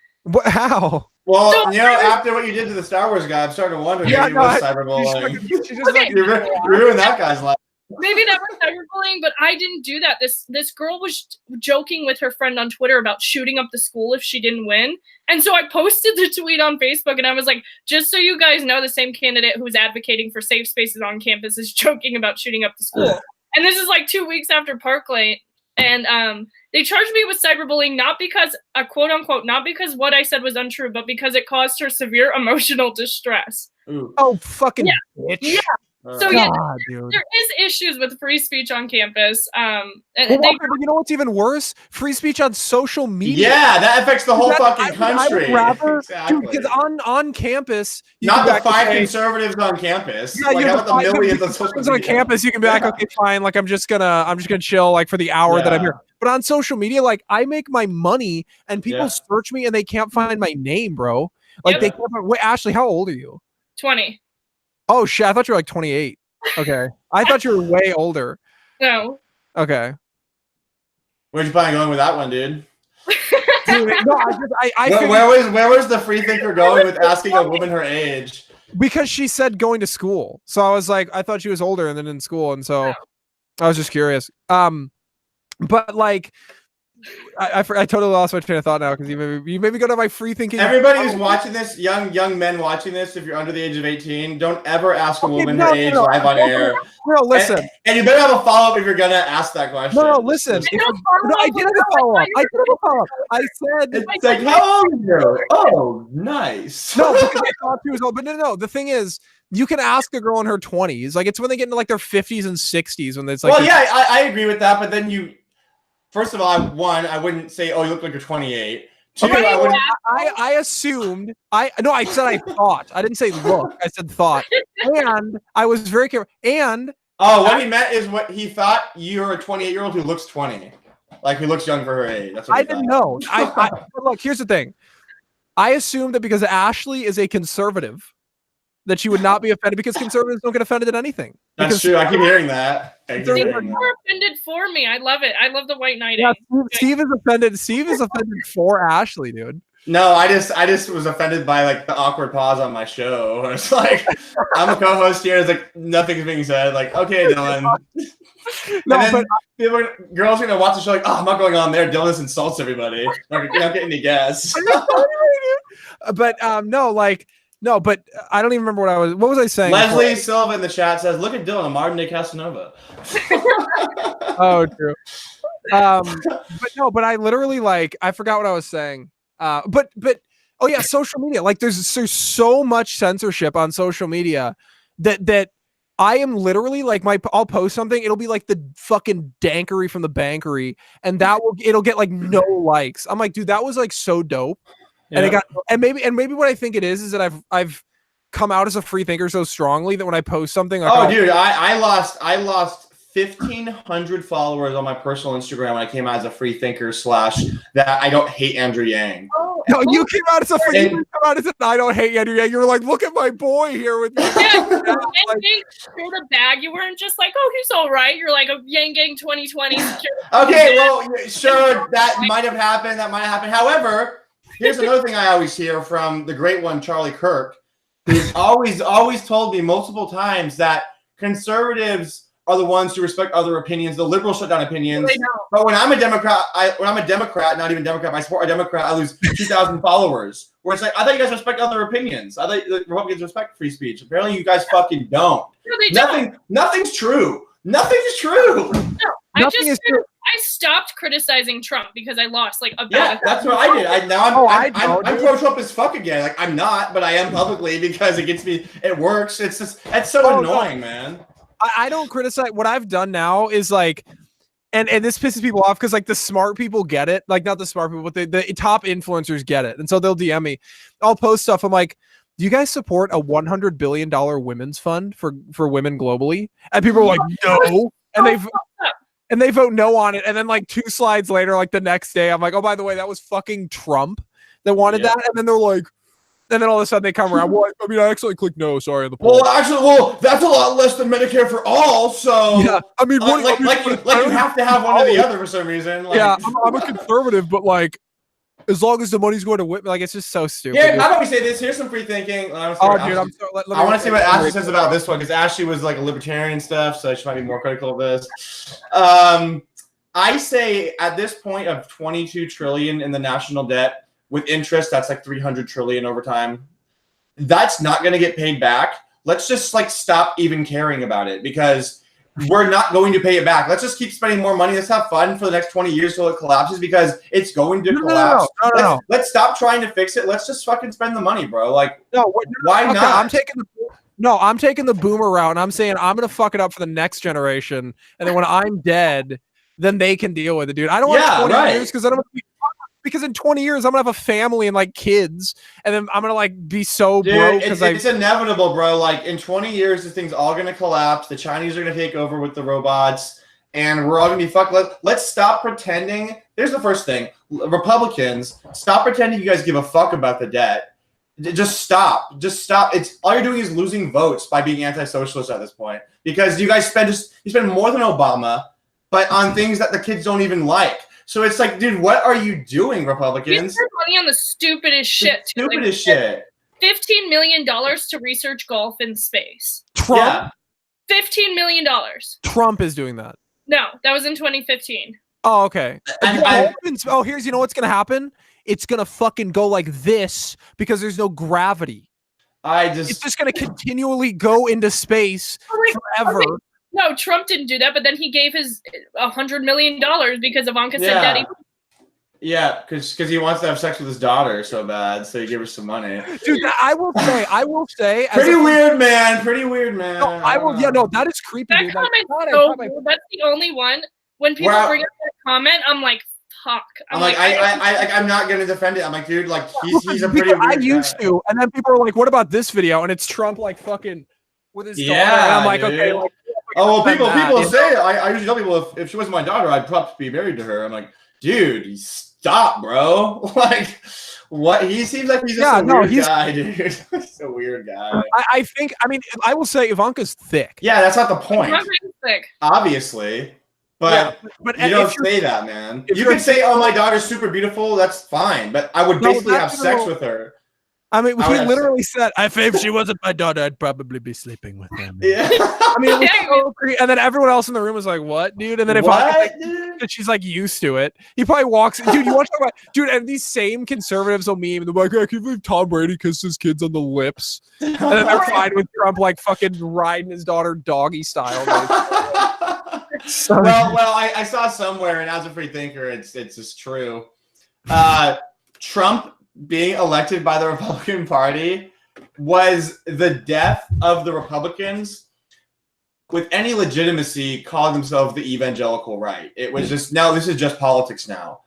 How? Well, so, after what you did to the Star Wars guy, I'm starting to wonder if it was cyberbullying. You ruined that guy's life. Maybe that was cyberbullying, but I didn't do that. This girl was joking with her friend on Twitter about shooting up the school if she didn't win. And so I posted the tweet on Facebook and I was like, just so you guys know, the same candidate who's advocating for safe spaces on campus is joking about shooting up the school. And this is like 2 weeks after Parkland. And they charged me with cyberbullying, not because, quote unquote, not because what I said was untrue, but because it caused her severe emotional distress. Ooh. Oh, fucking bitch. Yeah. So there is issues with free speech on campus. And you know what's even worse? Free speech on social media. Yeah, that affects the whole fucking country. I would rather, because on campus, not the 5 conservatives on campus. Yeah, like, how about the millions on social media? On campus, you can be like, okay, fine. Like I'm just gonna chill like for the hour that I'm here. But on social media, like I make my money, and people search me and they can't find my name, bro. Like they can't find. Wait, Ashley, how old are you? 20. Oh shit! I thought you were like 28. Okay, I thought you were way older. No. Okay. Where'd you plan on going with that one, dude? Dude, no, where was the free thinker going with asking a woman her age? Because she said going to school. So I was like, I thought she was older and then in school. And so I was just curious. But like, I totally lost my train of thought now because you made me go to my free thinking. Everybody who's watching this, young men watching this, if you're under the age of 18, don't ever ask a woman her age live on air. No, listen. And you better have a follow-up if you're gonna ask that question. No, listen. I did have a follow-up. I said it's like, how old are you? Oh, nice. No, because I thought she was old. But no. The thing is, you can ask a girl in her 20s. Like, it's when they get into like their 50s and 60s when it's like. Well, yeah, I agree with that. But then you. First of all, I wouldn't say, "Oh, you look like you're 28." Two, I assumed. I said I thought. I didn't say look. I said thought, and I was very careful. And what he meant is what he thought you're a 28-year-old who looks 20, like who looks young for her age. That's what I didn't know. Look, here's the thing. I assumed that because Ashley is a conservative, that she would not be offended because conservatives don't get offended at anything. That's true. I keep hearing that. You're offended for me. I love it. I love the white knight. Yeah, Steve is offended. Steve is offended for Ashley, dude. No, I just was offended by like the awkward pause on my show. It's like I'm a co-host here. It's like nothing's being said. Like, okay, Dylan. Girls are gonna watch the show like, oh, I'm not going on there. Dylan insults everybody. Like, you're not getting any guests. But No, but I don't even remember what was I saying? Leslie Silva in the chat says, look at Dylan, a modern day Casanova. Oh, true. But I literally I forgot what I was saying. But oh yeah, social media. Like there's so much censorship on social media that I am literally like I'll post something, it'll be like the fucking dankery from the bankery, and it'll get like no likes. I'm like, dude, that was like so dope. Yeah. And maybe what I think it is that I've come out as a free thinker so strongly that when I post something, dude, I lost 1,500 followers on my personal Instagram when I came out as a free thinker / that I don't hate Andrew Yang. No, you came out as a free thinker. I don't hate Andrew Yang. You were like, look at my boy here with me. Yeah, and Yang threw the bag. You weren't just like, oh, he's all right. You're like a Yang Gang 2020. Okay, well, sure, that might have happened. However, here's another thing I always hear from the great one, Charlie Kirk, who's always told me multiple times that conservatives are the ones who respect other opinions. The liberals shut down opinions. But when I'm a Democrat, not even Democrat, I support a Democrat, I lose 2,000 followers. Where it's like, I thought you guys respect other opinions. I thought the Republicans respect free speech. Apparently you guys fucking don't. No, they don't. Nothing's true. Nothing's true. No, I stopped criticizing Trump because I lost that's what I did. I'm pro-Trump as fuck again. Like I'm not, but I am publicly because it gets me. It works. It's so annoying, man. I don't criticize. What I've done now is like, and this pisses people off because like the smart people get it. Like not the smart people, but the top influencers get it, and so they'll DM me. I'll post stuff. I'm like, do you guys support a $100 billion women's fund for women globally? And people are like, no, and they vote no on it. And then like 2 slides later, like the next day, I'm like, oh, by the way, that was fucking Trump that wanted that. And then they're like, and then all of a sudden they come around. Well, I mean, I actually clicked no. Sorry, on the poll. Well, that's a lot less than Medicare for all. So yeah, I mean, you have to have one or the other for some reason. Like, yeah, I'm a conservative, but like, as long as the money's going to whip, like it's just so stupid. Yeah, how about we say this? Here's some free thinking. I want to see what Ashley says about this one because Ashley was like a libertarian and stuff, so she might be more critical of this. I say at this point of 22 trillion in the national debt with interest, that's like 300 trillion over time. That's not going to get paid back. Let's just like stop even caring about it because we're not going to pay it back. Let's just keep spending more money. Let's have fun for the next 20 years till it collapses because it's going to collapse. No. Let's stop trying to fix it. Let's just fucking spend the money, bro. Like, why not? I'm taking the boomer route, and I'm saying I'm going to fuck it up for the next generation. And then when I'm dead, then they can deal with it, dude. I don't want 20 years because I don't want to be because in 20 years I'm gonna have a family and like kids, and then I'm gonna like be so broke because it's inevitable, bro. Like in 20 years, this thing's all gonna collapse. The Chinese are gonna take over with the robots, and we're all gonna be fucked. Let's stop pretending. Here's the first thing: Republicans, stop pretending you guys give a fuck about the debt. Just stop. It's all you're doing is losing votes by being anti-socialist at this point because you guys spend more than Obama, but on things that the kids don't even like. So it's like, dude, what are you doing, Republicans? You spend money on the stupidest shit. Shit. $15 million to research golf in space. Trump. Yeah. $15 million. Trump is doing that. No, that was in 2015. Oh, okay. And Here's, you know what's gonna happen? It's gonna fucking go like this because there's no gravity. It's just gonna continually go into space forever. Okay. No, Trump didn't do that, but then he gave his $100 million because Ivanka said daddy. Yeah, because he wants to have sex with his daughter so bad, so he gave her some money. Dude, I will say, pretty weird, man. No, I will. Yeah, no, that is creepy. That dude. comment's so weird. That's the only one. When people bring up that comment, I'm like, fuck. I'm not gonna defend it. I'm like, dude, like he's a pretty weird I used to, and then people are like, what about this video? And it's Trump like fucking with his daughter. And I'm like, dude. okay. Like, oh well, people say I usually tell people if she wasn't my daughter, I'd probably be married to her. I'm like, dude, stop, bro. Like, what? He seems like he's just a weird guy, dude. He's a weird guy. I think. I mean, I will say Ivanka's thick. Yeah, that's not the point. Ivanka's thick, obviously. But you don't say that, man. You can say, "Oh, my daughter's super beautiful." That's fine, but I would basically have sex with her. I mean, he literally said, "If she wasn't my daughter, I'd probably be sleeping with them." Yeah. I mean, it was so creepy. And then everyone else in the room was like, "What, dude?" And then if she's like used to it, he probably walks. Dude, you watch that? Dude, and these same conservatives will meme. They're like, "I can't believe Tom Brady kissed his kids on the lips," and then they're fine with Trump like fucking riding his daughter doggy style. Well, I saw somewhere, and as a free thinker, it's just true. Trump being elected by the Republican Party was the death of the Republicans with any legitimacy calling themselves the evangelical right. It was just, no, this is just politics now.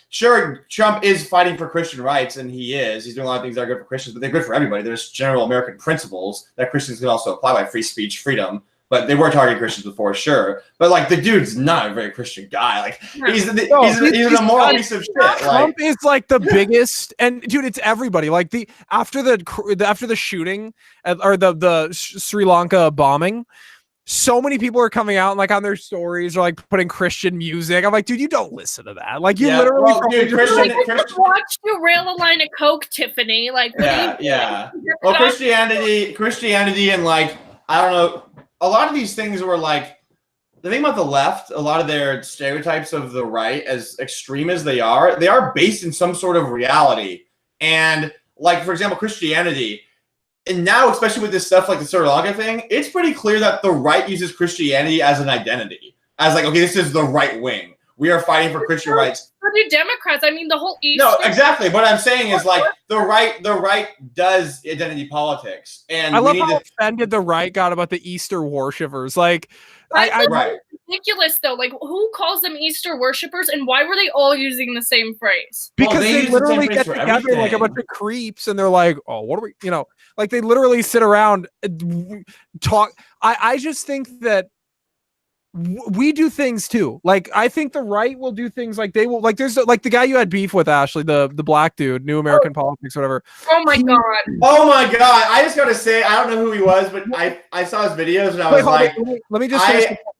Sure, Trump is fighting for Christian rights, and he is. He's doing a lot of things that are good for Christians, but they're good for everybody. There's general American principles that Christians can also apply, like free speech, freedom. But they were targeting Christians before, sure. But like the dude's not a very Christian guy. Like he's an immoral piece of shit. Trump is like the biggest, and dude, it's everybody. Like after the shooting or the Sri Lanka bombing, so many people are coming out and like on their stories or like putting Christian music. I'm like, dude, you don't listen to that. Like you literally Christian watched you rail a line of coke, Tiffany. Like yeah. Well, Christianity, and like I don't know. A lot of these things were like, the thing about the left, a lot of their stereotypes of the right, as extreme as they are based in some sort of reality. And like, for example, Christianity, and now, especially with this stuff like the Sri Lanka thing, it's pretty clear that the right uses Christianity as an identity. As like, okay, this is the right wing. We are fighting for Christian rights. For the Democrats, I mean, the whole East. No, exactly. What I'm saying is like the right does identity politics, and I love how offended the right got about the Easter worshippers. Like, ridiculous though. Like, who calls them Easter worshippers, and why were they all using the same phrase? Because they literally get together like a bunch of creeps, and they're like, "Oh, what are we?" You know, like they literally sit around talk. I just think that we do things too. Like I think the right will do things like they will. Like there's like the guy you had beef with, Ashley, the black dude, New American Politics, whatever. Oh my god. Oh my god. I just gotta say, I don't know who he was, but I saw his videos and I was like, let me just.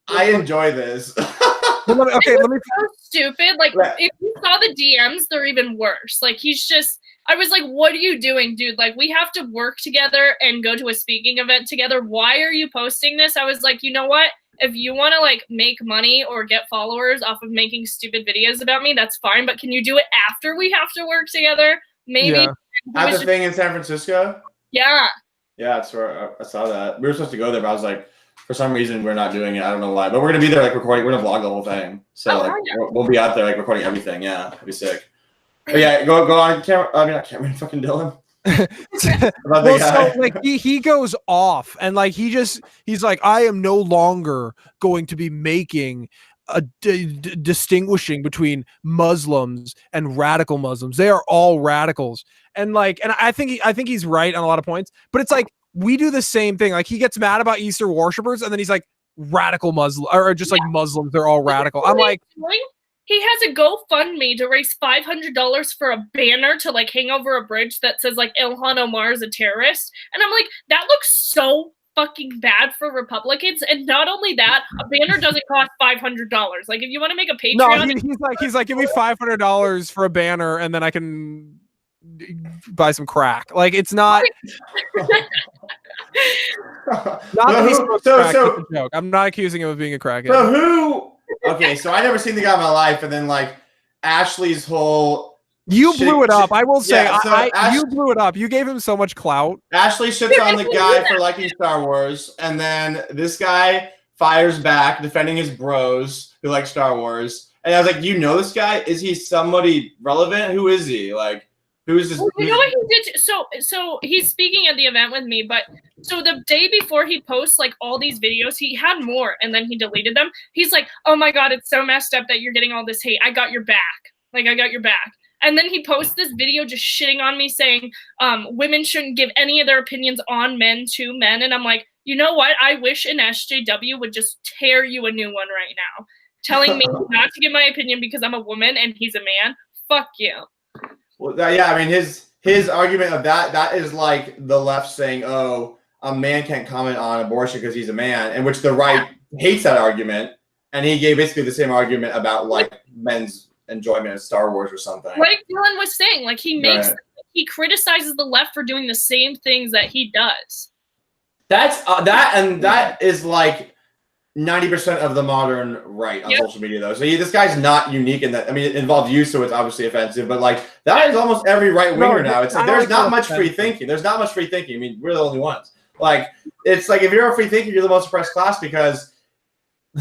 I enjoy this. Okay, let me. So stupid. Like if you saw the DMs, they're even worse. Like he's just. I was like, what are you doing, dude? Like, we have to work together and go to a speaking event together. Why are you posting this? I was like, you know what? If you want to, like, make money or get followers off of making stupid videos about me, that's fine. But can you do it after we have to work together? Maybe. Yeah. At the thing in San Francisco? Yeah. Yeah, that's where I saw that. We were supposed to go there, but I was like, for some reason, we're not doing it. I don't know why. But we're going to be there, like, recording. We're going to vlog the whole thing. So, we'll be out there, like, recording everything. Yeah, it'll be sick. But yeah, go on camera. I mean, not Cameron, fucking Dylan. Well, so like he goes off and like he's like, I am no longer going to be making a distinguishing between Muslims and radical Muslims. They are all radicals. And like, and I think he's right on a lot of points, but it's like we do the same thing. Like he gets mad about Easter worshipers and then he's like radical Muslim or just like Muslims. They're all radical. I'm like, he has a GoFundMe to raise $500 for a banner to like hang over a bridge that says like Ilhan Omar is a terrorist. And I'm like, that looks so fucking bad for Republicans. And not only that, a banner doesn't cost $500. Like if you want to make a Patreon. No, he's like, give me $500 for a banner and then I can buy some crack. Like it's not. Not that he's crack, that's a joke. I'm not accusing him of being a crackhead. So who? Okay, so I never seen the guy in my life, and then like Ashley's whole. You blew it up. I will say, yeah, you blew it up. You gave him so much clout. Ashley shits on the guy for liking Star Wars, and then this guy fires back, defending his bros who like Star Wars. And I was like, you know this guy? Is he somebody relevant? Who is he? Like, who is this? Well, you know what he did? So he's speaking at the event with me, but so the day before he posts like all these videos, he had more, and then he deleted them. He's like, oh my God, it's so messed up that you're getting all this hate. I got your back. Like, I got your back. And then he posts this video just shitting on me saying women shouldn't give any of their opinions on men to men. And I'm like, you know what? I wish an SJW would just tear you a new one right now. Telling me not to give my opinion because I'm a woman and he's a man. Fuck you. Well, yeah, I mean, his argument of that is like the left saying, oh, a man can't comment on abortion because he's a man, in which the right hates that argument. And he gave basically the same argument about like men's enjoyment of Star Wars or something. Like Dylan was saying, like he criticizes the left for doing the same things that he does. That's that is like 90% of the modern right on social media, though. So this guy's not unique in that. I mean, it involves you, so it's obviously offensive. But like that is almost every right winger now. It's like there's not much free thinking. There's not much free thinking. I mean, we're the only ones. Like it's like if you're a free thinker, you're the most oppressed class because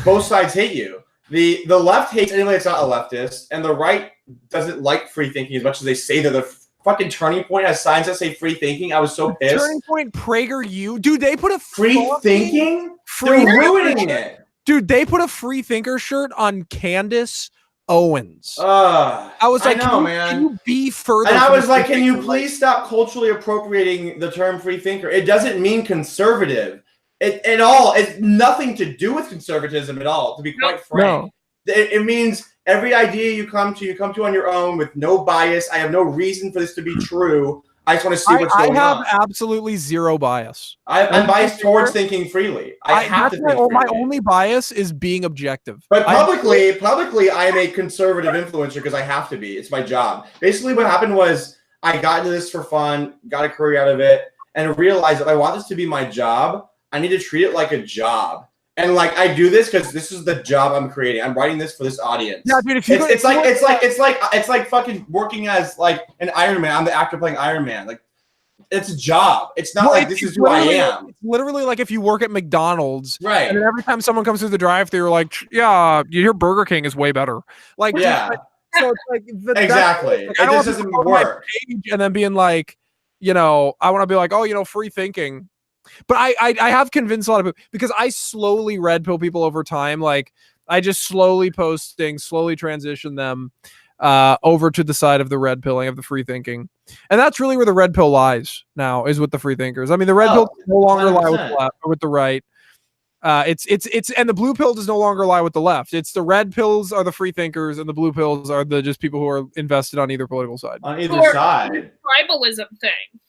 both sides hate you. The left hates anybody that's not a leftist, and the right doesn't like free thinking as much as they say that the fucking Turning Point has signs that say free thinking. I was so pissed. Turning Point, PragerU. Dude, they put a free thinking? They're ruining it. Dude, they put a free thinker shirt on Candace Owens. I was like, can you be further? And I was like, can you please stop culturally appropriating the term free thinker? It doesn't mean conservative. It's nothing to do with conservatism at all, to be quite frank. No. It means every idea you come to on your own with no bias. I have no reason for this to be true. I just want to see what's going on. I have absolutely zero bias. I'm biased towards thinking freely. I have to think freely. My only bias is being objective. But publicly, I am a conservative influencer because I have to be. It's my job. Basically, what happened was I got into this for fun, got a career out of it, and realized that if I want this to be my job, I need to treat it like a job. And like I do this because this is the job I'm creating. I'm writing this for this audience. Yeah, dude. If it's like fucking working as like an Iron Man. I'm the actor playing Iron Man. Like it's a job. It's not like this is who I am. It's literally like if you work at McDonald's, right? And then every time someone comes through the drive-thru, you're like, yeah, your Burger King is way better. Like, yeah. So it's like exactly. It just doesn't work. And then being like, I want to be like, oh, free thinking. But I have convinced a lot of people because I slowly red pill people over time. Like I just slowly post things, slowly transition them over to the side of the red pilling, of the free thinking. And that's really where the red pill lies now, is with the free thinkers. I mean, the red pill no longer lie with the left or with the right. And the blue pill does no longer lie with the left. It's the red pills are the free thinkers and the blue pills are the just people who are invested on either political side. On either side. Tribalism thing.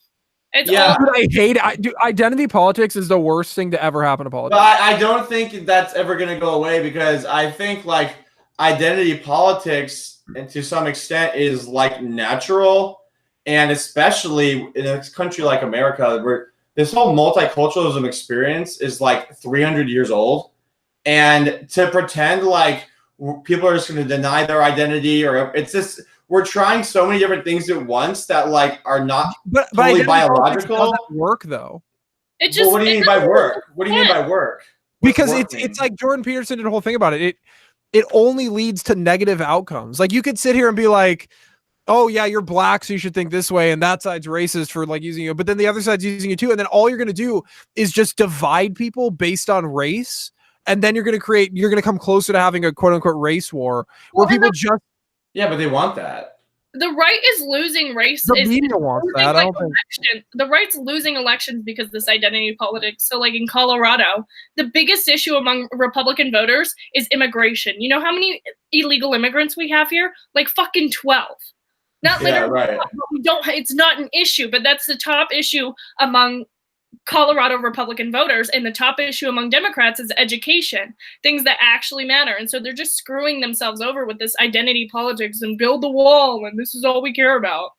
Dude, I hate it. Identity politics is the worst thing to ever happen to politics. But I don't think that's ever going to go away because I think like identity politics, and to some extent, is like natural, and especially in a country like America, where this whole multiculturalism experience is like 300 years old, and to pretend like people are just going to deny their identity, or it's just. We're trying so many different things at once that like are not totally biological. How does that work though? It just. Well, what do you mean by work? What do you mean by work? Because it's like Jordan Peterson did a whole thing about it. It only leads to negative outcomes. Like you could sit here and be like, oh yeah, you're black, so you should think this way, and that side's racist for like using you, but then the other side's using you too, and then all you're gonna do is just divide people based on race, and then you're gonna come closer to having a quote unquote race war where people just. Yeah, but they want that. The right is losing race. The media wants that. I don't think. The right's losing elections because of this identity politics. So, like in Colorado, the biggest issue among Republican voters is immigration. You know how many illegal immigrants we have here? Like fucking 12. Not literally. Right. We don't. It's not an issue, but that's the top issue among Colorado Republican voters, and the top issue among Democrats is education, things that actually matter. And so they're just screwing themselves over with this identity politics and build the wall, and this is all we care about.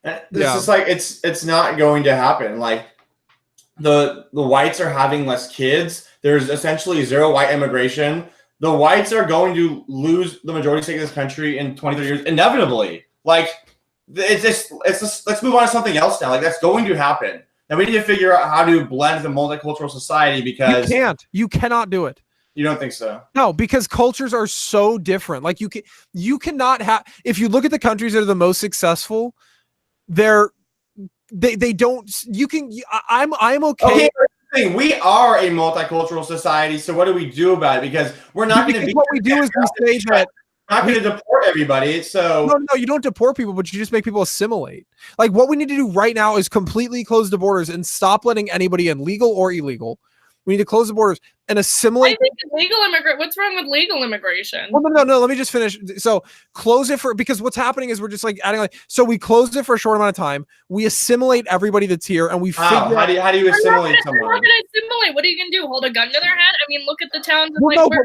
It's just like it's not going to happen. Like the whites are having less kids. There's essentially zero white immigration. The whites are going to lose the majority stake of this country in 20, 30 years, inevitably. Like it's just let's move on to something else now. Like that's going to happen. And we need to figure out how to blend the multicultural society because you cannot do it. You don't think so? No, because cultures are so different. Like you cannot have. If you look at the countries that are the most successful, they don't. You can. I'm okay. Okay, we are a multicultural society. So what do we do about it? Because we're not going to be. What we do is we say that. Not going to deport everybody. So no, you don't deport people, but you just make people assimilate. Like what we need to do right now is completely close the borders and stop letting anybody in, legal or illegal. We need to close the borders and assimilate. I think legal immigrant. What's wrong with legal immigration? Well, no. Let me just finish. So close it because what's happening is we're just like adding so we close it for a short amount of time. We assimilate everybody that's here, and we figure. How do you assimilate someone? How can I assimilate? What are you gonna do? Hold a gun to their head? I mean, look at the towns. Well, no, but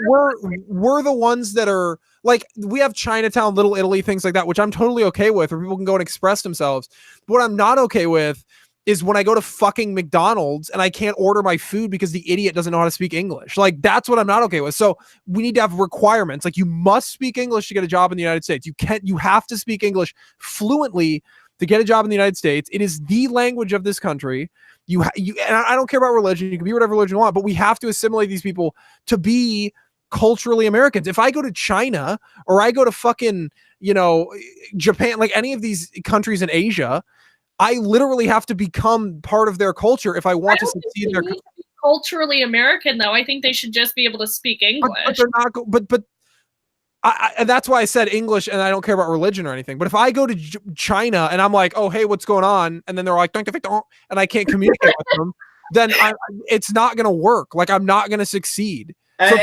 we're the ones that are like we have Chinatown, Little Italy, things like that, which I'm totally okay with, where people can go and express themselves. But what I'm not okay with is when I go to fucking McDonald's and I can't order my food because the idiot doesn't know how to speak English. Like that's what I'm not okay with. So we need to have requirements. Like you must speak English to get a job in the United States. You have to speak English fluently to get a job in the United States. It is the language of this country. And I don't care about religion. You can be whatever religion you want, but we have to assimilate these people to be culturally Americans. If I go to China or I go to fucking, Japan, like any of these countries in Asia, I literally have to become part of their culture if I want to succeed in their country. Culturally American, though. I think they should just be able to speak English. But they're not. But and that's why I said English, and I don't care about religion or anything. But if I go to China and I'm like, oh hey, what's going on? And then they're like, don't, and I can't communicate with them, then it's not gonna work. Like I'm not gonna succeed. And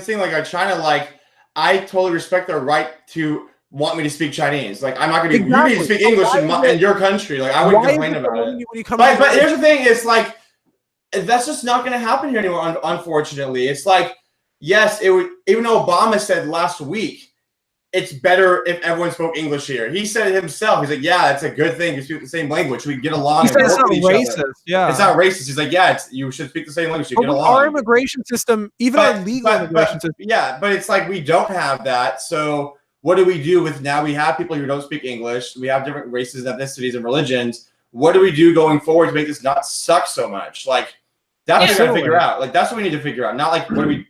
seeing like China, like I totally respect their right to want me to speak Chinese. Like I'm not gonna be. You need to speak English in your country. Like I wouldn't complain about it. But here's the thing: it's like that's just not gonna happen here anymore. Unfortunately, it's like yes, it would. Even though Obama said last week, it's better if everyone spoke English here. He said it himself. He's like, yeah, it's a good thing to speak the same language. We can get along. He said it's not racist. Yeah, it's not racist. He's like, yeah, you should speak the same language. You get along. Our immigration system, even our legal immigration system. Yeah, but it's like we don't have that. So what do we do with now? We have people who don't speak English. We have different races, ethnicities, and religions. What do we do going forward to make this not suck so much? Like that's what we got to figure out. Like that's what we need to figure out. Not like what do we?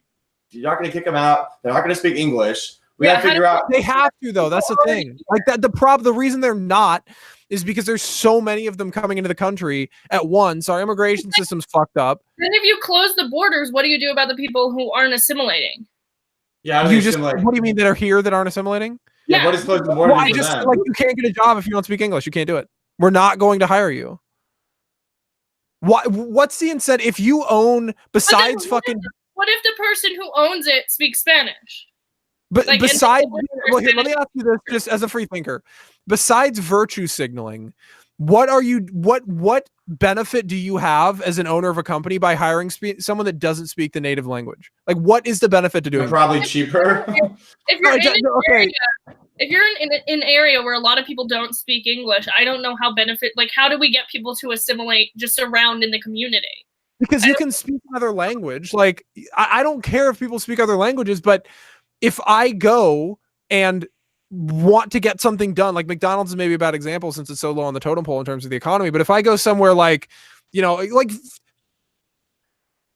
You're not going to kick them out. They're not going to speak English. We got to figure out. They have to though. That's the thing. Like that. The reason they're not is because there's so many of them coming into the country at once. Our immigration system's fucked up. Then if you close the borders, what do you do about the people who aren't assimilating? Yeah, what do you mean that are here that aren't assimilating? Yeah, what is closing the borders? Like you can't get a job if you don't speak English. You can't do it. We're not going to hire you. What's the incentive if you own besides fucking? What if the person who owns it speaks Spanish? But like, besides, here, let me ask you this, just as a free thinker. Besides virtue signaling, what benefit do you have as an owner of a company by hiring someone that doesn't speak the native language? Like, what is the benefit to doing? Probably cheaper. If you're in an area where a lot of people don't speak English, I don't know how how do we get people to assimilate just around in the community? Because you can speak another language. Like, I don't care if people speak other languages, but if I go and want to get something done, like McDonald's is maybe a bad example since it's so low on the totem pole in terms of the economy. But if I go somewhere like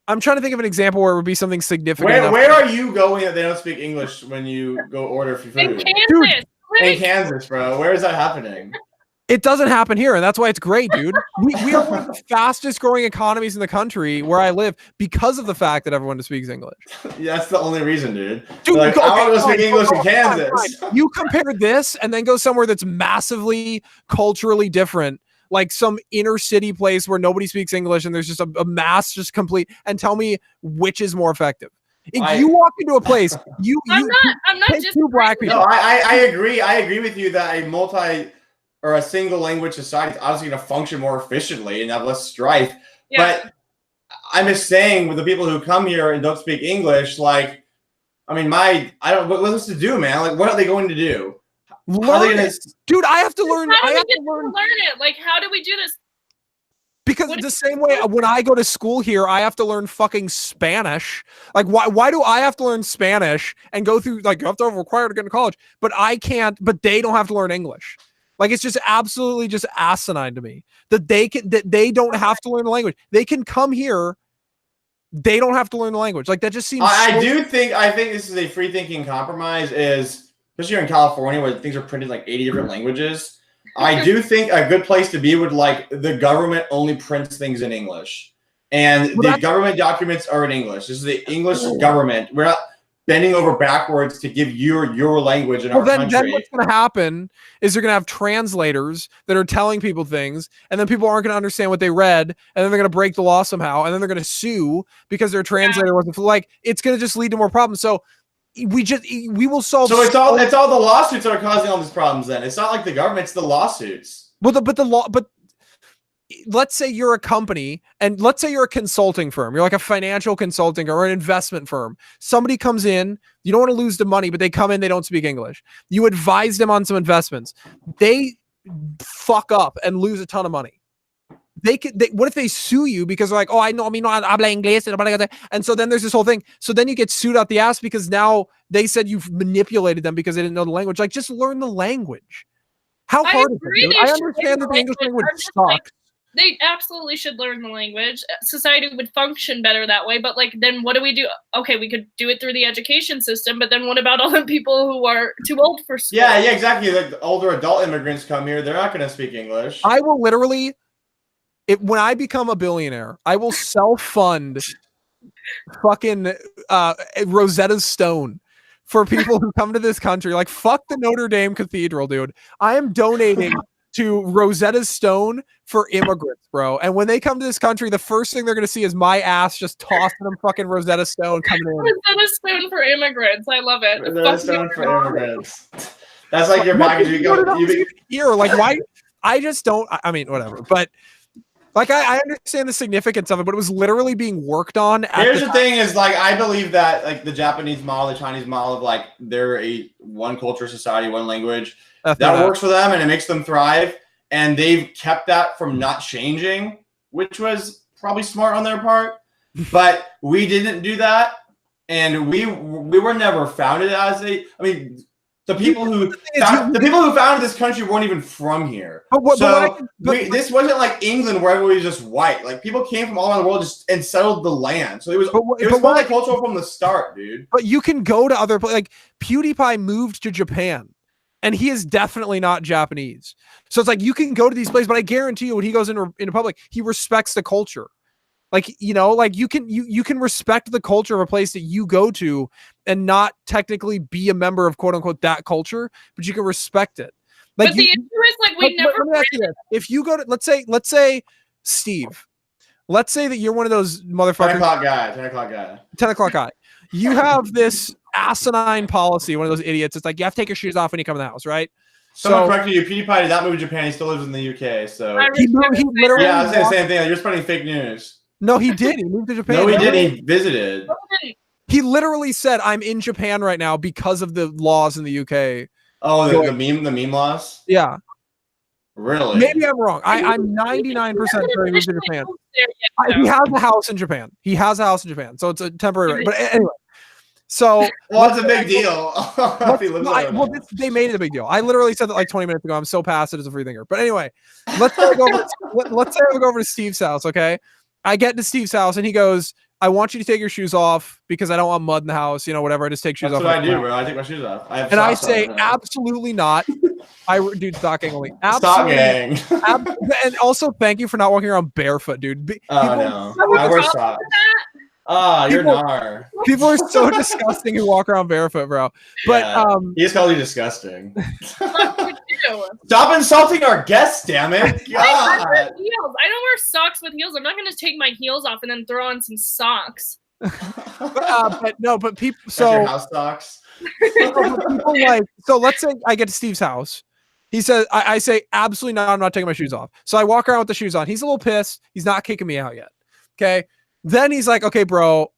I'm trying to think of an example where it would be something significant. Where are you going that they don't speak English when you go order for food? In Kansas. In Kansas, bro. Where is that happening? It doesn't happen here, and that's why it's great, dude. We are one of the fastest growing economies in the country where I live because of the fact that everyone speaks English. Yeah, that's the only reason, dude. Like, I want to speak English in Kansas. Fine. You compare this and then go somewhere that's massively culturally different, like some inner city place where nobody speaks English and there's just a mass just complete, and tell me which is more effective. If you walk into a place, I'm not just two black people. No, I agree. I agree with you that a single language society is obviously going to function more efficiently and have less strife. Yeah. But I'm just saying, with the people who come here and don't speak English, like, I mean, what's to do, man? Like, what are they going to do? Learn it. Dude, I have to learn. How do we get to learn it? Like, how do we do this? Because the same way when I go to school here, I have to learn fucking Spanish. Like, why do I have to learn Spanish and go through, like, you have to have required to get into college, but I can't, but they don't have to learn English. Like, it's just absolutely just asinine to me that they don't have to learn the language. They can come here. They don't have to learn the language. Like, that just seems. I think this is a free thinking compromise, is especially here in California where things are printed like 80 different languages. I do think a good place to be would, like, the government only prints things in English, and the government documents are in English. This is the English government. We're not bending over backwards to give your language in our country. Then what's going to happen is you're going to have translators that are telling people things, and then people aren't going to understand what they read, and then they're going to break the law somehow, and then they're going to sue because their translator wasn't, like, it's going to just lead to more problems. So we will solve. So it's all the lawsuits that are causing all these problems. Then it's not like the government; it's the lawsuits. Well, but let's say you're a company, and let's say you're a consulting firm. You're like a financial consulting or an investment firm. Somebody comes in, you don't want to lose the money, but they come in, they don't speak English. You advise them on some investments. They fuck up and lose a ton of money. What if they sue you because they're like, oh, I mean, no habla inglés, and so then there's this whole thing. So then you get sued out the ass because now they said you've manipulated them because they didn't know the language. Like, just learn the language. How hard is it? I understand that the English language sucks. They absolutely should learn the language. Society would function better that way. But, like, then what do we do? Okay, we could do it through the education system, but then what about all the people who are too old for school? Yeah, exactly. Like, the older adult immigrants come here, they're not going to speak English. I will literally, when I become a billionaire, I will self-fund fucking Rosetta Stone for people who come to this country. Like, fuck the Notre Dame Cathedral, dude. I am donating to Rosetta Stone for immigrants, bro. And when they come to this country, the first thing they're going to see is my ass just tossing them fucking Rosetta Stone coming in. Rosetta Stone for immigrants. I love it. Rosetta Stone for immigrants. That's like your package. Here, like, why? I just don't. I mean, whatever. But, like, I understand the significance of it, but it was literally being worked on. Here's the thing is, like, I believe that, like, the Japanese model, the Chinese model of, like, they're a one culture society, one language. That works for them and it makes them thrive. And they've kept that from not changing, which was probably smart on their part. But we didn't do that. And we were never founded as a, I mean, the people who founded this country weren't even from here. This wasn't like England where everybody was just white. Like, people came from all around the world and settled the land. So it was multicultural from the start, dude. But you can go to other places. Like, PewDiePie moved to Japan. And he is definitely not Japanese. So it's like, you can go to these places, but I guarantee you when he goes into public, he respects the culture. Like, you know, like, you can respect the culture of a place that you go to and not technically be a member of, quote unquote, that culture, but you can respect it. Like, but the issue is, like, we never. Let me ask you this. If you go to, let's say Steve, let's say that you're one of those motherfuckers. 10 o'clock guy. You have this asinine policy, one of those idiots. It's like, you have to take your shoes off when you come in the house, right? Someone corrected you. PewDiePie did not move to Japan. He still lives in the UK. So he literally. Yeah, I was saying the same thing. You're spreading fake news. No, he did. He moved to Japan. No, he didn't. He visited. He literally said, "I'm in Japan right now because of the laws in the UK." Oh, the meme laws. Yeah. Really? Maybe I'm wrong. I'm 99% sure he moved to Japan. He has a house in Japan. So it's a temporary. But anyway. So, well, it's a big deal. They made it a big deal. I literally said that like 20 minutes ago. I'm so passive as a free thinker. But anyway, let's say I go over to Steve's house, okay? I get to Steve's house and he goes, I want you to take your shoes off because I don't want mud in the house, you know, whatever. I just take shoes off. That's what I do, bro. I take my shoes off. I say, absolutely not. Dude, stocking only. Stocking. And also, thank you for not walking around barefoot, dude. No. I wear socks. You're nar. People are so disgusting who walk around barefoot, bro. But he just called you disgusting. Stop insulting our guests, damn it! God. I wear heels. I don't wear socks with heels. I'm not gonna take my heels off and then throw on some socks. but people. So your house socks. So let's say I get to Steve's house. He says, I say, absolutely not. I'm not taking my shoes off. So I walk around with the shoes on. He's a little pissed. He's not kicking me out yet. Okay. Then he's like, okay, bro,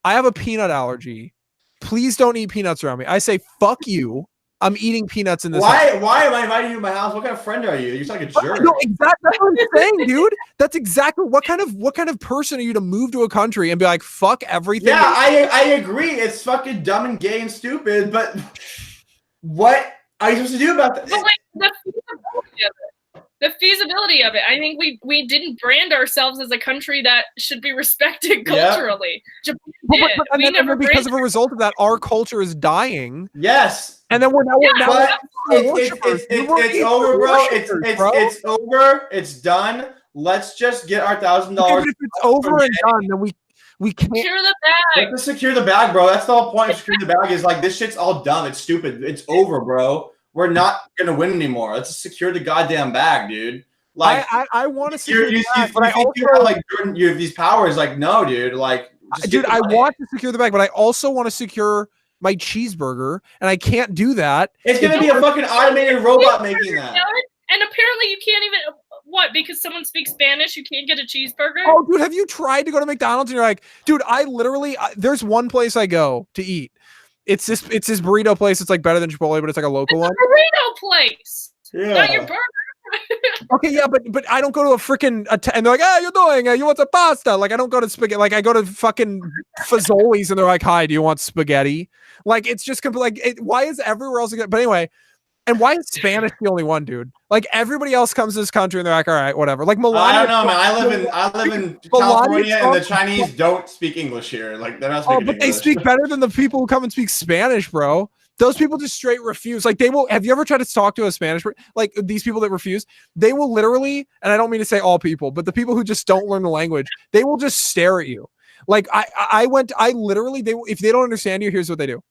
I have a peanut allergy. Please don't eat peanuts around me. I say, fuck you. I'm eating peanuts in this. Why am I inviting you to my house? What kind of friend are you? You're like a jerk. No, exactly. That's what I'm saying, dude. That's exactly what kind of person are you to move to a country and be like, fuck everything? Yeah, I agree. It's fucking dumb and gay and stupid, but what are you supposed to do about that? But like the feasibility of it. I think we didn't brand ourselves as a country that should be respected culturally. Yeah. But because of a result of that, our culture is dying. Yes. And then we're now it's over, bro. It's over. It's done. Let's just get our $1,000. If it's over and done, then we can't secure the bag. Let's secure the bag, bro. That's the whole point of securing the bag. Is like this shit's all dumb. It's stupid. It's over, bro. We're not gonna win anymore. Let's just secure the goddamn bag, dude. Like I want to secure the bag, but you have these powers. Like, no, dude. Like, dude, I want to secure the bag, but I also want to secure my cheeseburger, and I can't do that. It's gonna be a fucking automated robot making that. And apparently, you can't even. What? Because someone speaks Spanish, you can't get a cheeseburger? Oh, dude, have you tried to go to McDonald's and you're like, dude, I literally there's one place I go to eat. It's this burrito place. It's like better than Chipotle, but it's like a local one. Burrito place. Yeah. Not your burger. Okay, yeah, but I don't go to a freaking and they're like, "Hey, you doing? You want some pasta?" Like I don't go to spaghetti. Like I go to fucking Fazoli's and they're like, "Hi, do you want spaghetti?" Like it's just why is everywhere else? But anyway, and why is Spanish the only one, dude? Like everybody else comes to this country and they're like, "All right, whatever." Like Melania. I don't know, man. I live in California and the Chinese don't speak English here. Like they're not speaking English. They speak better than the people who come and speak Spanish, bro. Those people just straight refuse. Like they will. Have you ever tried to talk to a Spanish? Like these people that refuse, they will literally. And I don't mean to say all people, but the people who just don't learn the language, they will just stare at you. Like I literally. If they don't understand you, here's what they do.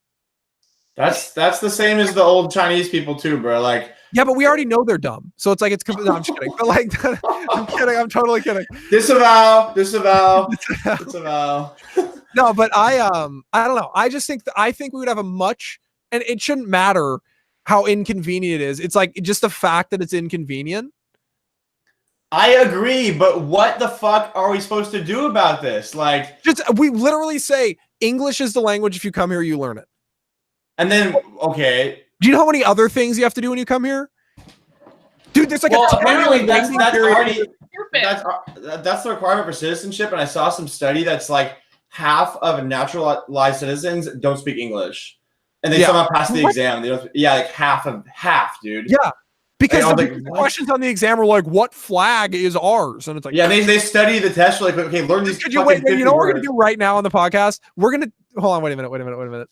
That's the same as the old Chinese people too, bro. Like yeah, but we already know they're dumb, so it's like it's. No, I'm just kidding. But like, I'm kidding. I'm totally kidding. Disavow. No, but I don't know. I just think I think we would have a much. And it shouldn't matter how inconvenient it is. It's like just the fact that it's inconvenient. I agree, but what the fuck are we supposed to do about this? Like, we literally say English is the language. If you come here, you learn it. And then, okay. Do you know how many other things you have to do when you come here? Dude, there's like apparently that's already that's the requirement for citizenship. And I saw some study that's like half of naturalized citizens don't speak English. And they somehow pass the exam. They don't, like half, dude. Yeah, because the questions on the exam are like, "What flag is ours?" And it's like, they study the test. Like, okay, learn these. You know what we're gonna do right now on the podcast? We're gonna hold on. Wait a minute.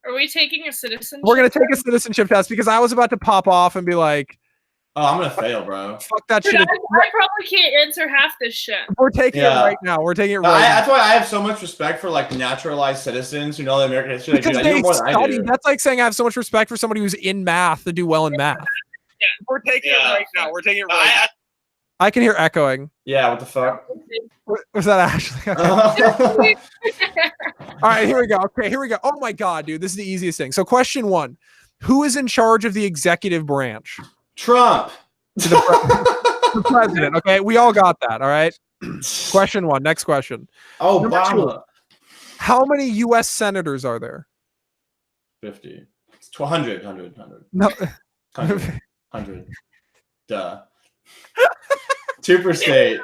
Are we taking a citizenship? We're gonna take a citizenship test because I was about to pop off and be like, "Oh, I'm gonna fail, bro. Fuck that shit." I probably can't answer half this shit. We're taking it right now. We're taking it right now. That's why I have so much respect for like naturalized citizens who know the American history. Because they study. That's like saying I have so much respect for somebody who's in math to do well in math. Yeah. We're taking it right now. We're taking it right now. I can hear echoing. Yeah, what the fuck? Was that Ashley? Okay. All right, here we go. Okay, here we go. Oh my God, dude, this is the easiest thing. So question 1, who is in charge of the executive branch? Trump. The president. Okay, we all got that. All right. Question 1. Next question. Oh, Obama. How many U.S. senators are there? 50. It's 100. No. 100. Duh. 2 per state.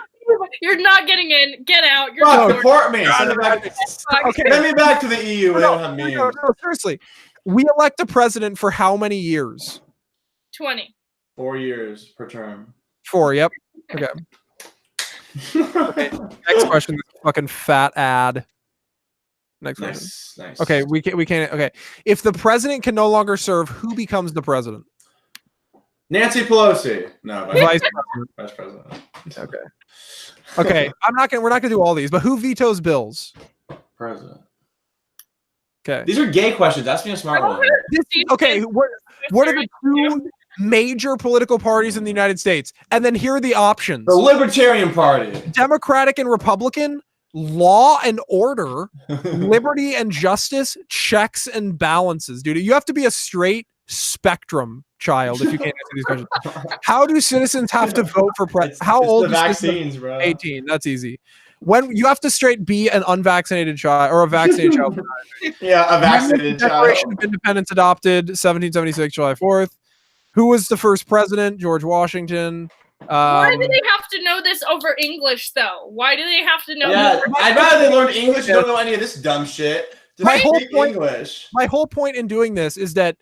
You're not getting in. Get out. You're deport me. Send me back to the EU. No, seriously. We elect a president for how many years? 20. 4 years per term. 4. Yep. Okay. Next question. This fucking fat ad. Next question. Nice. Okay, we can't. Okay, if the president can no longer serve, who becomes the president? Nancy Pelosi. No, Vice President. Okay. We're not gonna do all these, but who vetoes bills? President. Okay. These are gay questions. Ask me a smart one. Okay. What are the 2 major political parties in the United States? And then here are the options: the Libertarian Party, Democratic and Republican, law and order, liberty and justice, checks and balances. Dude, you have to be a straight spectrum child if you can't answer these questions. How do citizens have to vote for president? How old is vaccines, bro? 18. That's easy. when you have to straight be an unvaccinated child or a vaccinated child. Yeah, a vaccinated Declaration child. of Independence adopted 1776, July 4th. Who was the first president? George Washington. Why do they have to know this over English, though? Why do they have to know? Yeah, I'd rather they learn English and don't know any of this dumb shit. Just My whole speak point- English. My whole point in doing this is that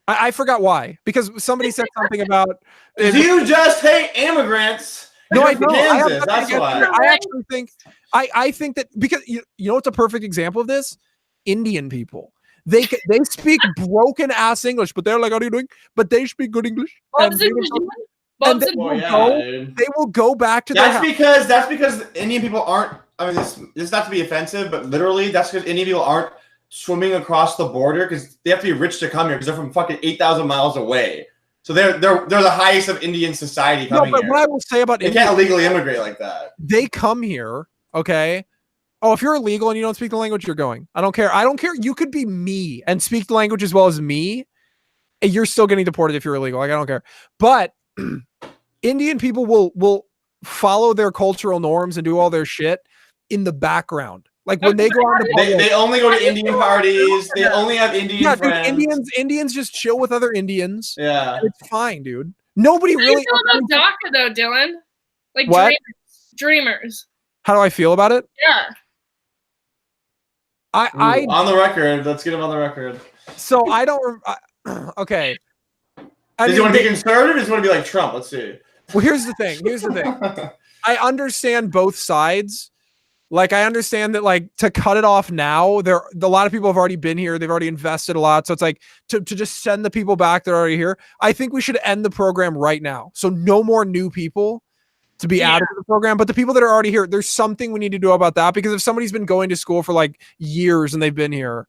I forgot why, because somebody said something about. Do you just hate immigrants? No, I You're from don't. I have Kansas, nothing that's against why. it. I actually think I think that because you know what's a perfect example of this? Indian people. They speak broken ass English, but they're like, "How are you doing?" But they speak good English. Bubs and and they, Well, will yeah, go, dude. they will go back to their That's house. because Indian people aren't. I mean, this is not to be offensive, but literally, that's because Indian people aren't swimming across the border because they have to be rich to come here because they're from fucking 8,000 miles away. So they're the highest of Indian society coming No, but here. what I will say about They Indian, can't illegally immigrate like that. they come here, okay? Oh, if you're illegal and you don't speak the language, you're going. I don't care. I don't care. You could be me and speak the language as well as me, and you're still getting deported if you're illegal. Like, I don't care. But Indian people will follow their cultural norms and do all their shit in the background. Like when they go on to They only go to Indian parties. They only have Indian friends. Dude, Indians just chill with other Indians. Yeah. It's fine, dude. Nobody How really. do you feel about DACA though, Dylan? Like What? dreamers. How do I feel about it? Yeah. I on the record. Let's get him on the record. so I don't. Okay. Does he want to be conservative? Or does he want to be like Trump? Let's see. Well, here's the thing. I understand both sides. Like, I understand that, like, to cut it off now, a lot of people have already been here. They've already invested a lot. So it's like to just send the people back that are already here. I think we should end the program right now. So no more new people to be added to the program. But the people that are already here, there's something we need to do about that, because if somebody's been going to school for like years and they've been here,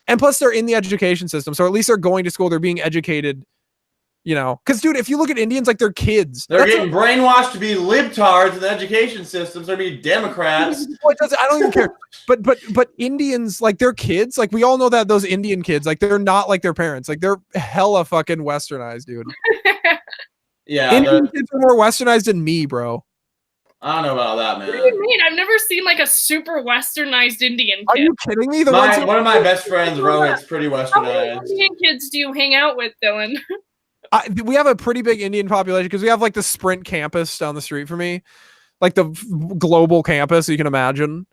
and plus they're in the education system, so at least they're going to school, they're being educated. You know, because dude, if you look at Indians, like, they're kids. They're getting brainwashed to be libtards in the education systems. They're being Democrats. I don't even care. But Indians, like, they're kids. Like, we all know that those Indian kids, like, they're not like their parents. Like, they're hella fucking westernized, dude. Yeah, Indian kids are more westernized than me, bro. I don't know about that, man. What do you mean? I've never seen like a super westernized Indian kid. Are you kidding me? One of my best friends, Rohit's pretty How many westernized. Indian kids do you hang out with, Dylan? We have a pretty big Indian population because we have like the Sprint campus down the street from me, like the global campus, you can imagine.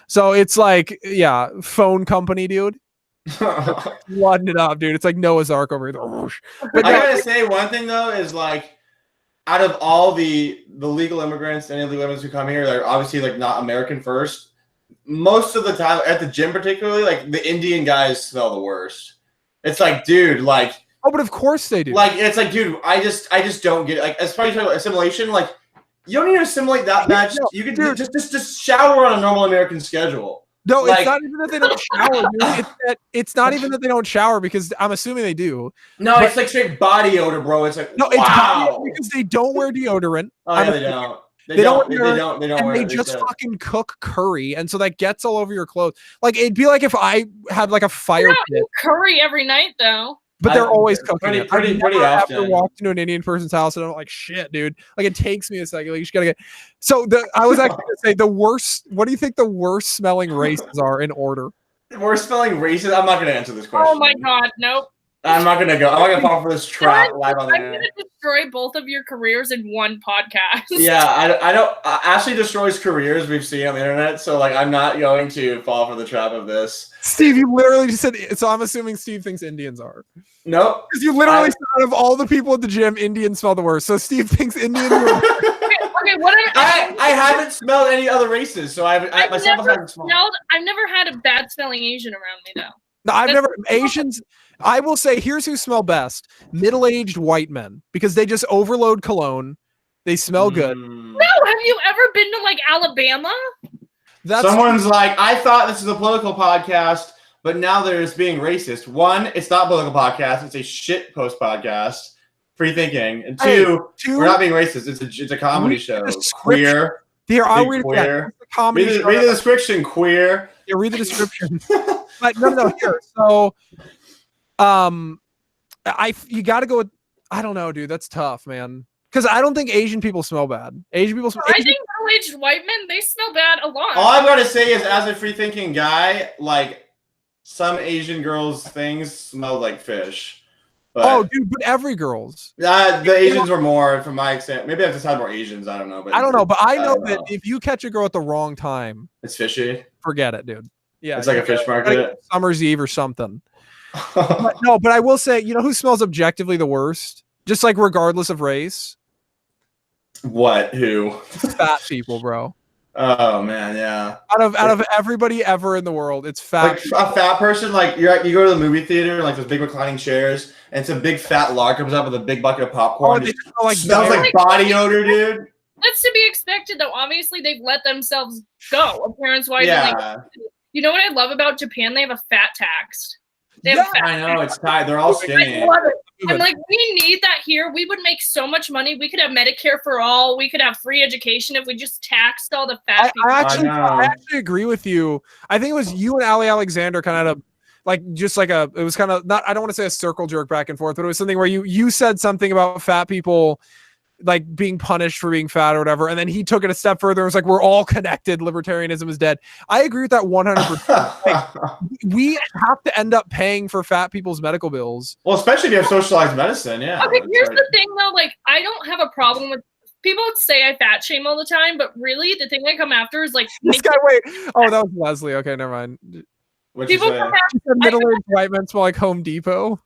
So it's like, yeah, phone company, dude. Flooding it up, dude. It's like Noah's Ark over here. But I gotta say one thing though is, like, out of all the legal immigrants and illegal immigrants who come here, they're obviously like not American first. Most of the time at the gym, particularly, like, the Indian guys smell the worst. It's like, dude, like. Oh, but of course they do. Like, it's like, dude, I just don't get it. Like, as far as talking about assimilation, like, you don't need to assimilate that much. No, You can dude, just shower on a normal American schedule. No, like, it's not even that they don't shower. Dude. It's not even that they don't shower, because I'm assuming they do. No, it's like straight body odor, bro. It's like, No, wow. it's because they don't wear deodorant. Oh, yeah, they don't. They don't And wear they it. just don't. fucking cook curry, and so that gets all over your clothes. Like, it'd be like if I had like a fire Not pit, curry every night though. but they're always cooking it. Pretty I've never often. walked into an Indian person's house and I'm like, shit, dude. Like, it takes me a second. Like, you just gotta get. So I was actually gonna say the worst. What do you think the worst smelling races are in order? Worst smelling races. I'm not gonna answer this question. Oh my god, nope. I'm not gonna go. I'm not gonna fall for this trap live on the I'm air. gonna destroy both of your careers in one podcast. Yeah, I don't. Ashley destroys careers we've seen on the internet, so, like, I'm not going to fall for the trap of this. Steve, you literally just said. So I'm assuming Steve thinks Indians are. Nope. Because you literally said, out of all the people at the gym, Indians smell the worst. So Steve thinks Indians are. Okay, what I haven't smelled any other races, so I've never smelled. I've never had a bad smelling Asian around me though. No, I've never. Asians, I will say, here's who smell best: middle-aged white men, because they just overload cologne. They smell good. No, have you ever been to like Alabama? Someone's like, I thought this was a political podcast, but now they're just being racist. One, it's not a political podcast; it's a shit post podcast. Free thinking, and two, we're not being racist. It's a comedy show. Queer. Here, I'll read queer. it. Comedy. Read the description. Queer. Yeah, read the description. But no, here. So, you got to go with. I don't know, dude. That's tough, man. because I don't think Asian people smell bad. Asian people. I think middle-aged white men, they smell bad a lot. All I've got to say is, as a free-thinking guy, like some Asian girls' things smell like fish. But, dude, but every girl's. the Asians were more, from my extent. Maybe I've just had more Asians. I don't know. But I don't know, but I know that if you catch a girl at the wrong time, it's fishy. forget it, dude. Yeah, It's like a fish market. Like Summer's Eve or something. But I will say, you know who smells objectively the worst? Just like regardless of race? What? Who? Fat people, bro. Oh man, yeah. Out of everybody ever in the world, it's fat. Like a fat person, like you go to the movie theater, like those big reclining chairs, and some big fat lard comes up with a big bucket of popcorn. They smell smells like body odor, dude. That's to be expected, though. Obviously, they've let themselves go. Appearance-wise, Yeah. You know what I love about Japan? They have a fat tax. They have a fat I know, it's tight. They're all skinny. I love it. I'm like, we need that here. We would make so much money. We could have Medicare for all. We could have free education if we just taxed all the fat people. I actually agree with you. I think it was you and Ali Alexander kind of had it was kind of not, I don't want to say a circle jerk back and forth, but it was something where you said something about fat people like being punished for being fat or whatever, and then he took it a step further and was like, we're all connected, libertarianism is dead. I agree with that 100%. Like, we have to end up paying for fat people's medical bills. Well, especially if you have socialized medicine, yeah. Okay, here's the thing though, like I don't have a problem with people say I fat shame all the time, but really the thing I come after is like this guy, wait. Oh, that was Leslie. Okay, never mind. People come after middle-aged white men smell like Home Depot.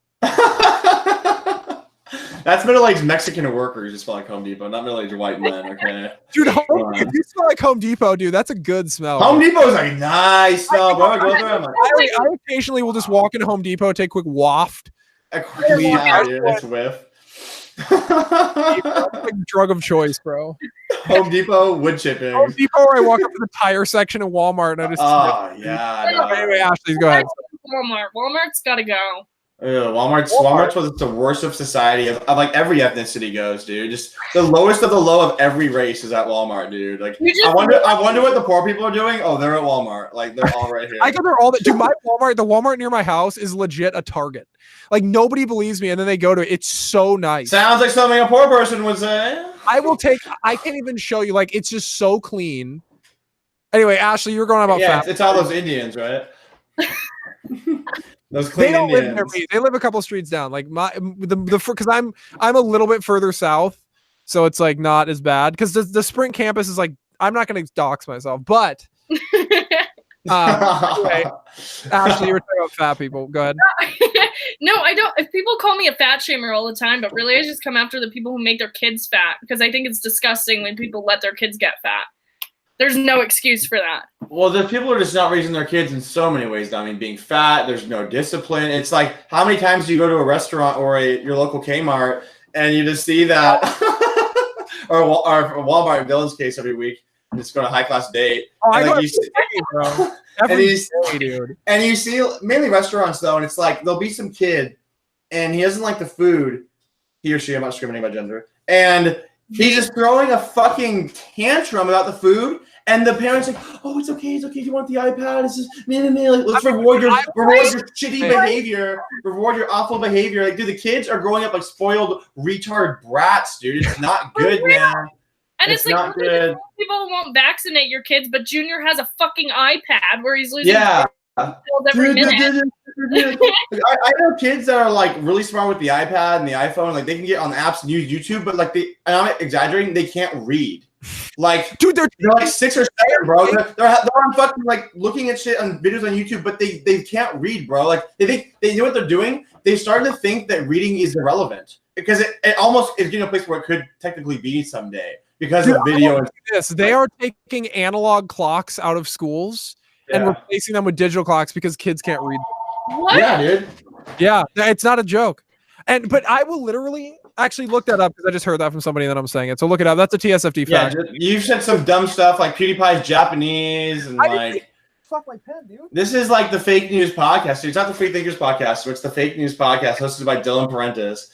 That's middle-aged Mexican workers just smell like Home Depot, not middle-aged white men, okay? Dude, if you smell like Home Depot, dude, that's a good smell. Home Depot is like nice smell, bro. I occasionally will just walk into Home Depot, take a quick waft. It's whiff. Like drug of choice, bro. Home Depot wood chipping. Home Depot, where I walk up to the tire section in Walmart and I just. Oh yeah. No. Anyway, Ashley, go ahead. Walmart's got to go. Walmart's was the worst of society of like every ethnicity goes, dude. Just the lowest of the low of every race is at Walmart, dude. Like I wonder what the poor people are doing. Oh, they're at Walmart. Like they're all right here. I get they're all that. Dude, the Walmart near my house is legit a Target. Like nobody believes me, and then they go to it. It's so nice. Sounds like something a poor person would say. I can't even show you. Like it's just so clean. Anyway, Ashley, you were going about fat. It's all those Indians, right? Those clean they don't Indians. live near me. They live a couple streets down. Like because I'm a little bit further south, so it's like not as bad. Because the Sprint campus is like, I'm not going to dox myself, but anyway, Ashley, you were talking about fat people. Go ahead. No, I don't. If people call me a fat shamer all the time, but really I just come after the people who make their kids fat because I think it's disgusting when people let their kids get fat. There's no excuse for that. Well, the people are just not raising their kids in so many ways. I mean, being fat, there's no discipline. It's like, how many times do you go to a restaurant or your local Kmart and you just see that, or Walmart in Dylan's case every week, and just go on a high-class date. Oh, and I like, bro. And you see mainly restaurants, though, and it's like there'll be some kid, and he doesn't like the food, he or she, I'm not discriminating by gender, and he's just throwing a fucking tantrum about the food. And the parents like, oh, it's okay if you want the iPad. It's just like, let's reward your shitty behavior, reward your awful behavior. Like, dude, the kids are growing up like spoiled retard brats, dude. It's not good, man. And it's like not good. People won't vaccinate your kids, but Junior has a fucking iPad where he's losing every minute. I know kids that are like really smart with the iPad and the iPhone. Like they can get on the apps and use YouTube, but like and I'm not exaggerating, they can't read. Like, dude, they're like 6 or 7, bro. They're on fucking like looking at shit on videos on YouTube, but they can't read, bro. Like they think they know what they're doing. They started to think that reading is irrelevant because it almost is getting a place where it could technically be someday because of video. And they are taking analog clocks out of schools and replacing them with digital clocks because kids can't read. What? Yeah, dude. Yeah, it's not a joke. But I will literally actually look that up because I just heard that from somebody and then I'm saying it. So look it up. That's a TSFD fact. Yeah, you've said some dumb stuff like PewDiePie's Japanese and fuck my pen, dude. This is like the fake news podcast. It's not the Free Thinkers podcast. So it's the fake news podcast hosted by Dylan Parentis.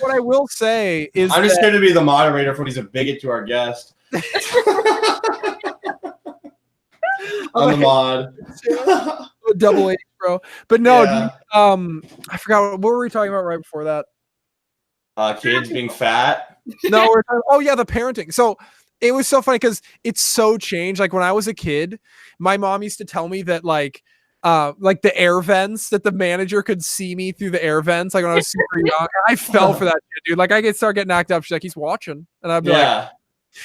What I will say is I'm just going to be the moderator for when he's a bigot to our guest. I'm the mod. Double H, bro. But no, I forgot what were we talking about right before that? Kids being fat. No, oh yeah, the parenting. So it was so funny because it's so changed. Like when I was a kid, my mom used to tell me that like the air vents, that the manager could see me through the air vents. Like when I was super young, I fell for that shit, dude. Like I could start getting knocked up. She's like, he's watching, and I'd be like,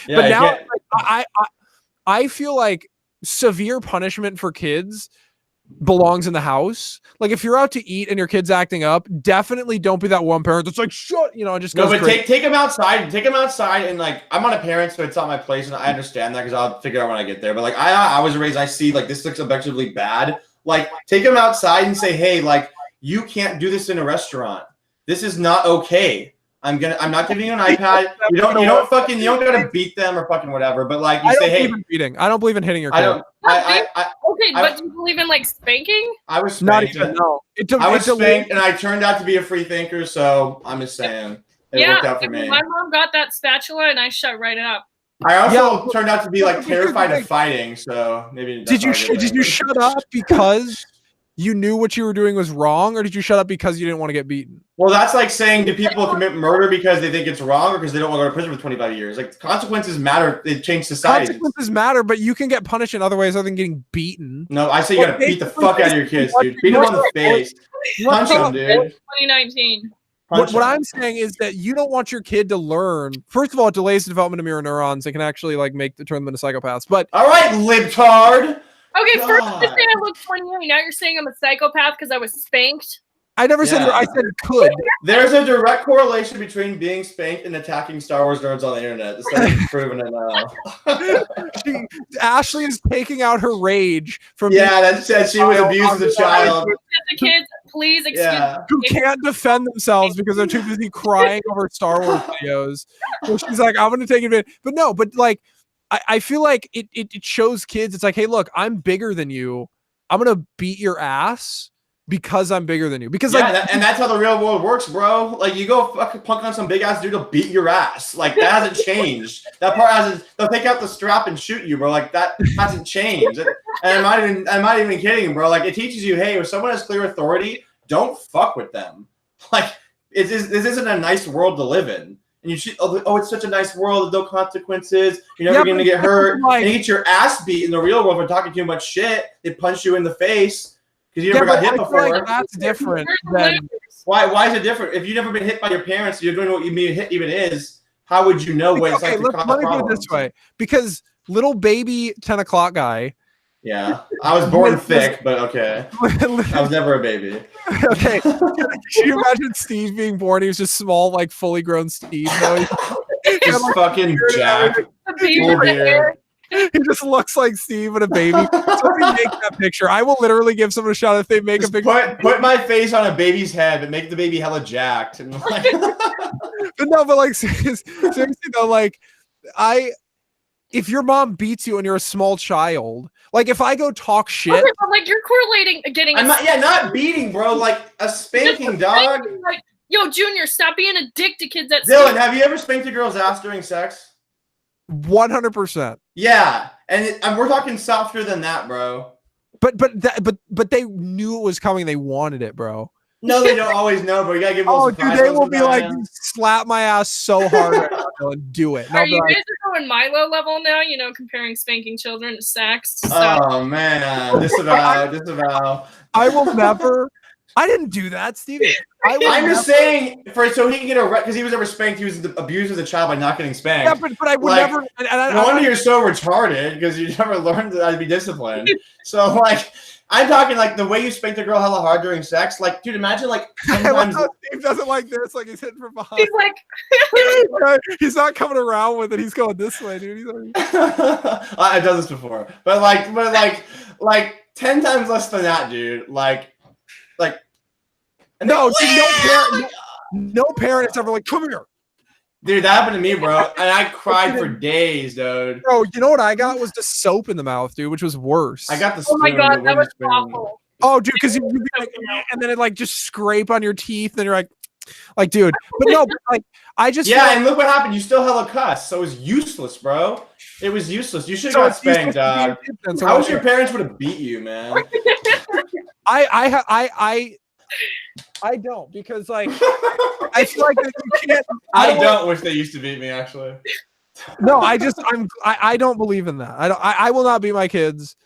but now like, I feel like severe punishment for kids belongs in the house. Like if you're out to eat and your kid's acting up, definitely don't be that one parent that's like, shut, and just goes. No, but take them outside. Take them outside, and like I'm not a parent, so it's not my place, and I understand that because I'll figure out when I get there. But like I was raised, I see like this looks objectively bad. Like take them outside and say, hey, like you can't do this in a restaurant. This is not okay. I'm not giving you an iPad. You don't gotta beat them or fucking whatever. But like you say, hey, beating. I don't believe in hitting your kid. Okay, but do you believe in like spanking? I was spanked. Not even, no. I was spanked, and I turned out to be a free thinker. So I'm just saying, it worked out for me. My mom got that spatula, and I shut right up. I also turned out to be like terrified of fighting. So maybe did you shut up because you knew what you were doing was wrong, or did you shut up because you didn't want to get beaten? Well, that's like saying, do people commit murder because they think it's wrong or because they don't want to go to prison for 25 years? Like, consequences matter. They change society. Consequences matter, but you can get punished in other ways other than getting beaten. No, I say you gotta beat the fuck out of your kids, dude. Beat them on the face. Punch them, dude. 2019. What I'm saying is that you don't want your kid to learn. First of all, it delays the development of mirror neurons. They can actually like turn them into psychopaths. But all right, libtard. Okay, first you say I look 28. Now you're saying I'm a psychopath because I was spanked. I never said. I said could. There's a direct correlation between being spanked and attacking Star Wars nerds on the internet. It's proven it now. Ashley is taking out her rage from. Yeah, that said she was abused as a child. The kids, please excuse me. Who can't defend themselves because they're too busy crying over Star Wars videos. So she's like, I'm gonna take advantage. But no, like I feel like it shows kids. It's like, hey, look, I'm bigger than you. I'm gonna beat your ass. Because I'm bigger than you. Because and that's how the real world works, bro. Like you go fucking punk on some big ass dude to beat your ass. Like that hasn't changed. That part hasn't. They'll take out the strap and shoot you, bro. Like that hasn't changed. And I'm not even kidding, bro. Like it teaches you, hey, if someone has clear authority, don't fuck with them. Like this isn't a nice world to live in. And you should. Oh, it's such a nice world with no consequences. You're never gonna get hurt. And you get your ass beat in the real world for talking too much shit. They punch you in the face. Because you never got hit before. Like that's different. Why is it different? If you've never been hit by your parents, you're doing what you mean hit even is. How would you know what it's like to cause let me put it this way. Because little baby 10 o'clock guy. Yeah, I was born thick, but okay. I was never a baby. Okay, can you imagine Steve being born? He was just small, like fully grown Steve. Just fucking jacked. Full beard. He just looks like Steve and a baby. Somebody make that picture. I will literally give someone a shot if they make a picture. Put my face on a baby's head and make the baby hella jacked. And like... but like seriously though, like if your mom beats you and you're a small child, like if I go talk shit, okay, but like you're correlating getting. Not beating, bro. Like a spanking, dog. Like, yo, Junior, stop being a dick to kids at Dylan, have you ever spanked a girl's ass during sex? 100%. Yeah, and we're talking softer than that, bro. But they knew it was coming. They wanted it, bro. No, they don't always know, bro. You gotta give them. Oh, dude, they will be like, slap my ass so hard right now and do it. Are you guys going Milo level now? Comparing spanking children to sex. Oh man, disavow. I will never. I didn't do that, Steven. I'm just saying, so he can get because he was ever spanked. He was abused as a child by not getting spanked. Yeah, but I would never. No wonder you're so retarded because you never learned how to be disciplined. So like, I'm talking like the way you spanked a girl hella hard during sex. Like, dude, imagine like sometimes Steve doesn't like this. Like he's hitting from behind. He's like, he's not coming around with it. He's going this way, dude. He's like, I've done this before, but like 10 times less than that, dude. Like. No parent is ever like, come here. Dude, that happened to me, bro. And I cried for days, dude. Bro, you know what I got was the soap in the mouth, dude, which was worse. I got the spoon. Oh my god, that was awful. Oh, dude, because you'd be like, and then it like just scrape on your teeth, and you're like, dude. But no, but like I just and look what happened. You still hella cuss, so it was useless, bro. It was useless. You should have got spanked, dog. I wish your parents would have beat you, man. I don't, because like I feel like that you can't. I don't wish they used to beat me, actually. No, I don't believe in that. I will not beat my kids.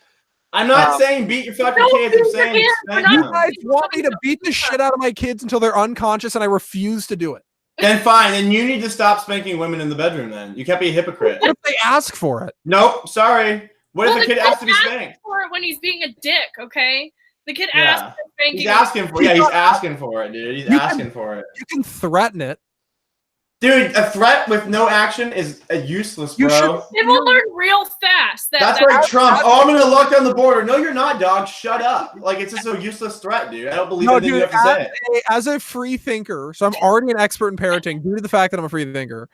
I'm not saying beat your fucking kids. I'm saying spank You them. guys want me to beat the shit out of my kids until they're unconscious, and I refuse to do it. Then fine. Then you need to stop spanking women in the bedroom. Then you can't be a hypocrite. What if they ask for it? Nope. Sorry. What if a kid asks to be spanked? For it when he's being a dick, okay? The kid asks for spanking. He's asking for. Yeah, he's asking for it, dude. He's asking for it. You can threaten it. Dude, a threat with no action is useless, bro. They will learn real fast. That's like Trump. Oh, I'm gonna lock down the border. No, you're not, dog. Shut up. Like, it's just a useless threat, dude. I don't believe anything you have to say. As a free thinker, so I'm already an expert in parenting due to the fact that I'm a free thinker.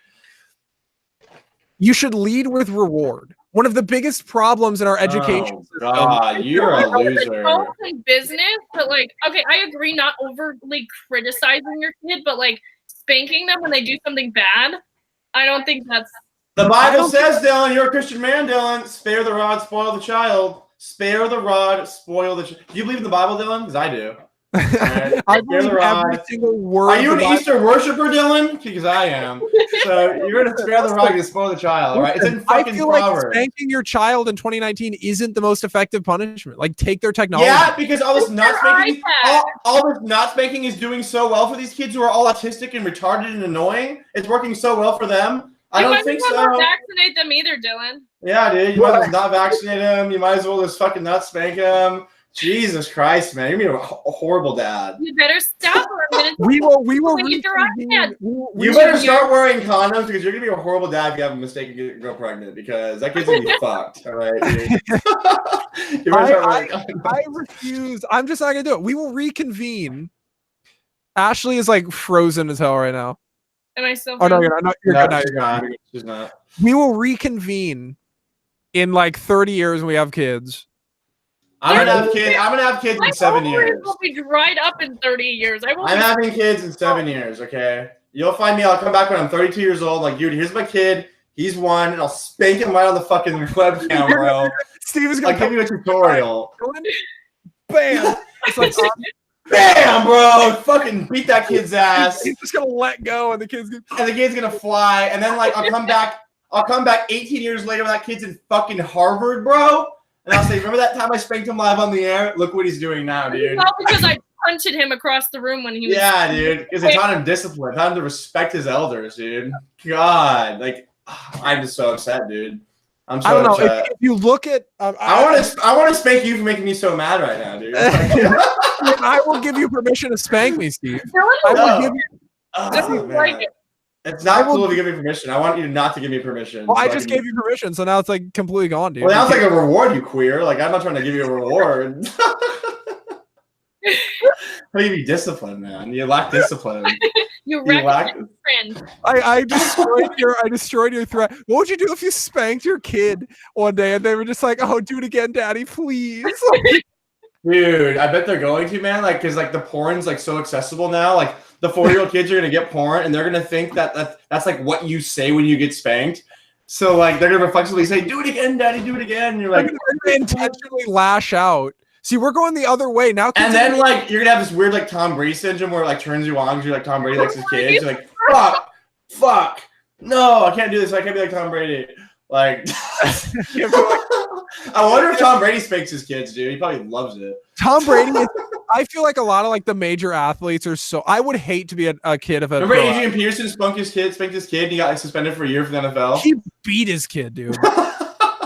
You should lead with reward. One of the biggest problems in our education system. God, you're a loser. It's in business, but like, okay, I agree, not overly criticizing your kid, but like spanking them when they do something bad. I don't think that's. The Bible says, Dylan, you're a Christian man, Dylan. Spare the rod, spoil the child. Spare the rod, spoil the child. Do you believe in the Bible, Dylan? Because I do. Right. I believe every single word. Are you an Easter worshiper, Dylan? Because I am. So you're going to spare the rod and spoil the child, right? It's in fucking I feel Proverbs. like spanking your child in 2019 isn't the most effective punishment. Like, take their technology. Yeah, because all this not spanking, all this not spanking is doing so well for these kids who are all autistic and retarded and annoying. It's working so well for them. I don't think so. You might as well not vaccinate them either, Dylan. Yeah, dude. You might as well not vaccinate them. You might as well just fucking not spank them. Jesus Christ, man. You're being a horrible dad. You better stop for a minute. We will You better start wearing condoms because you're going to be a horrible dad if you have a mistake and go pregnant because that kid's going to be fucked. All right, dude. You better start wearing condoms. I refuse. I'm just not going to do it. We will reconvene. Ashley is like frozen as hell right now. Am I still? Oh, no, you're not. You're no, good. She's not. She's not. We will reconvene in like 30 years when we have kids. I'm gonna have kids in 7 years. Will be dried up in 30 years. I'm having kids in 7 years. Okay, you'll find me. I'll come back when I'm 32 years old. Like, dude, here's my kid. He's 1, and I'll spank him right on the fucking webcam, bro. Steve is gonna give you a tutorial. Bam! It's like, bam, bro! Fucking beat that kid's ass. He's just gonna let go, and the kid's gonna fly. And then like I'll come back 18 years later when that kid's in fucking Harvard, bro. And I'll say, remember that time I spanked him live on the air? Look what he's doing now, dude. Not because I punted him across the room when he was. Yeah, dude. Because I taught him discipline. Taught him to respect his elders, dude. God, like, I'm just so upset, dude. I'm so upset. If you look at, I want to spank you for making me so mad right now, dude. I will give you permission to spank me, Steve. I will give you. It's not cool if you give me permission. I want you not to give me permission. Well, I just gave you permission, so now it's like completely gone, dude. Well, now it's like a reward, you queer. Like, I'm not trying to give you a reward. How do you be disciplined, man? You lack discipline. you lack friend. I destroyed your threat. What would you do if you spanked your kid one day and they were just like, "Oh, do it again, Daddy, please." Dude, I bet they're going to, man. Like, cause like the porn's like so accessible now. Like, the 4-year-old kids are gonna get porn, and they're gonna think that's like what you say when you get spanked. So like they're gonna reflexively say, "Do it again, Daddy, do it again." And you're like, they intentionally lash out. See, we're going the other way now. And then like you're gonna have this weird like Tom Brady syndrome where it like turns you on because you're like Tom Brady likes his kids. You're like, fuck, no, I can't do this. I can't be like Tom Brady. Like, I wonder if Tom Brady spanks his kids, dude. He probably loves it. Tom Brady is, I feel like a lot of like the major athletes are so. I would hate to be a kid of a. Remember Adrian Peterson spanked his kid, and he got like suspended for a year for the NFL. He beat his kid, dude.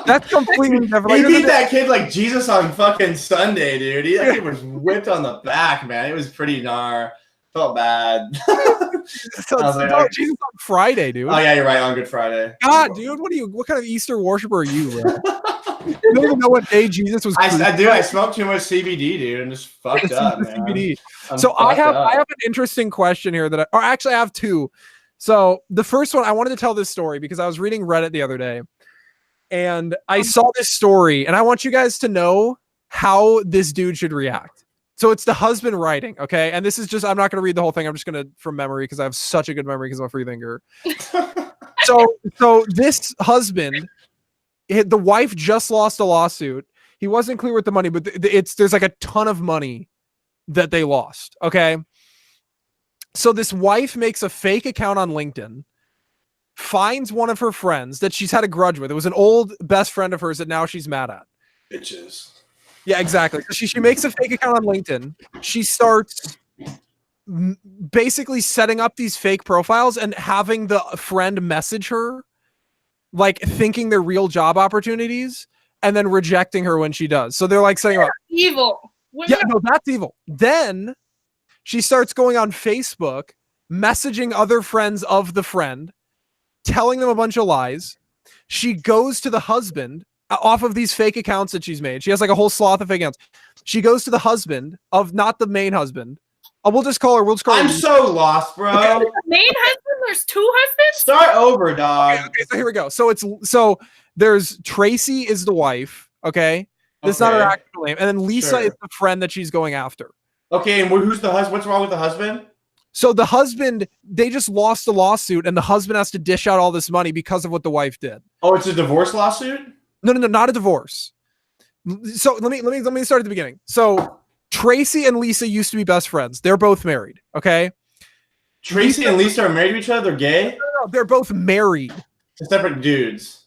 That's completely different. He beat that kid like Jesus on fucking Sunday, dude. That kid was whipped on the back, man. It was pretty gnar. Felt bad. Jesus on Friday, dude. Oh yeah, you're right, on Good Friday. God, dude, what kind of Easter worshiper are you, bro? You don't even know what day Jesus was. I do. I smoked too much CBD, dude, and just fucked up, man. CBD. So I have an interesting question here or actually I have two. So the first one, I wanted to tell this story because I was reading Reddit the other day, and I saw this story, and I want you guys to know how this dude should react. So it's the husband writing, okay? And this is just, I'm not going to read the whole thing. I'm just going to, from memory, because I have such a good memory because I'm a free thinker. So this husband, the wife just lost a lawsuit. He wasn't clear with the money, but there's like a ton of money that they lost, okay? So this wife makes a fake account on LinkedIn, finds one of her friends that she's had a grudge with. It was an old best friend of hers that now she's mad at. Bitches. Yeah, exactly. So she makes a fake account on LinkedIn. She starts basically setting up these fake profiles and having the friend message her, like thinking they're real job opportunities, and then rejecting her when she does. So they're like setting up evil. Yeah, no, that's evil. Then she starts going on Facebook, messaging other friends of the friend, telling them a bunch of lies. She goes to the husband off of these fake accounts that she's made. She has like a whole sloth of fake accounts. She goes to the husband of not the main husband. We'll just call her. I'm so lost, bro. Okay. Main husband? There's two husbands? Start over, dog. Okay, so here we go. So there's Tracy is the wife. Okay. That's not her actual name. And then Lisa is the friend that she's going after. Okay, and who's the husband? What's wrong with the husband? So the husband, they just lost the lawsuit, and the husband has to dish out all this money because of what the wife did. Oh, it's a divorce lawsuit? No, not a divorce. So let me start at the beginning. So Tracy and Lisa used to be best friends. They're both married. Okay. Tracy and Lisa are married to each other? They're gay? No, they're both married. To separate dudes.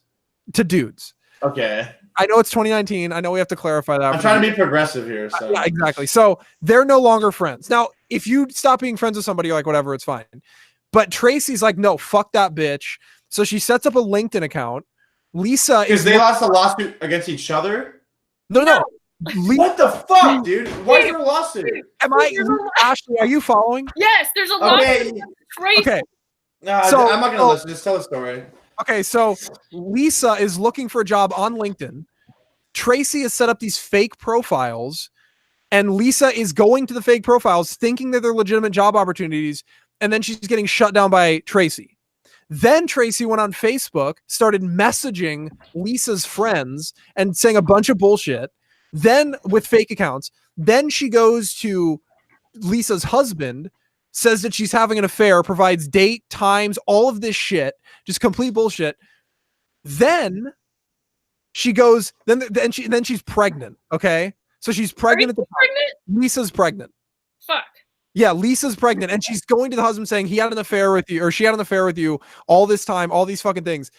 To dudes. Okay. I know it's 2019. I know we have to clarify that. I'm trying to be progressive here. So. Yeah, exactly. So they're no longer friends. Now, if you stop being friends with somebody, you're like, whatever, it's fine. But Tracy's like, no, fuck that bitch. So she sets up a LinkedIn account. Lisa is. Because they lost a lawsuit against each other? No. What the fuck, dude? What's your lawsuit? Ashley, are you following? Yes, there's a lawsuit. Crazy. Okay. No, so, I'm not going to listen. Just tell the story. Okay, so Lisa is looking for a job on LinkedIn. Tracy has set up these fake profiles, and Lisa is going to the fake profiles thinking that they're legitimate job opportunities, and then she's getting shut down by Tracy. Then Tracy went on Facebook, started messaging Lisa's friends and saying a bunch of bullshit, then with fake accounts. Then she goes to Lisa's husband, says that she's having an affair, provides date, times, all of this shit, just complete bullshit. Then she goes, then she's pregnant. Okay. So she's pregnant at the time. Lisa's pregnant. Fuck. Yeah, Lisa's pregnant, and she's going to the husband saying he had an affair with you, or she had an affair with you all this time, all these fucking things.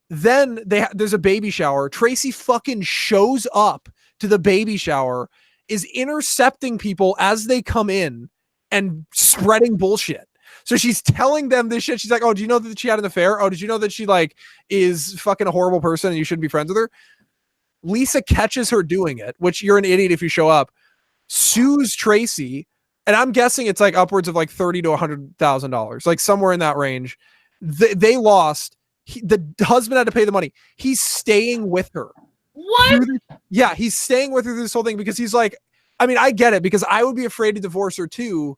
Then there's a baby shower. Tracy fucking shows up to the baby shower, is intercepting people as they come in and spreading bullshit. So she's telling them this shit. She's like, oh, do you know that she had an affair? Oh, did you know that she like is fucking a horrible person and you shouldn't be friends with her? Lisa catches her doing it, which you're an idiot if you show up, sues Tracy. And I'm guessing it's like upwards of like $30,000 to $100,000, like somewhere in that range. They lost. The husband had to pay the money. He's staying with her. What? Yeah, he's staying with her through this whole thing because he's like, I mean, I get it because I would be afraid to divorce her too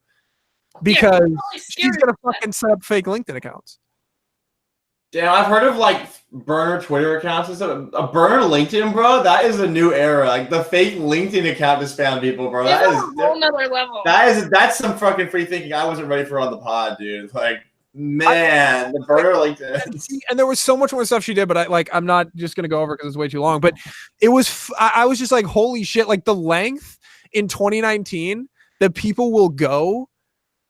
because she's going to fucking set up fake LinkedIn accounts. Damn, I've heard of like burner Twitter accounts and stuff. A burner LinkedIn, bro, that is a new era. Like the fake LinkedIn account to spam people, bro. That is a whole nother level. That's some fucking free thinking I wasn't ready for on the pod, dude. Like, man, the burner LinkedIn. And there was so much more stuff she did, but I'm not just gonna go over because it's way too long. But it was I was just like, holy shit! Like the length in 2019 that people will go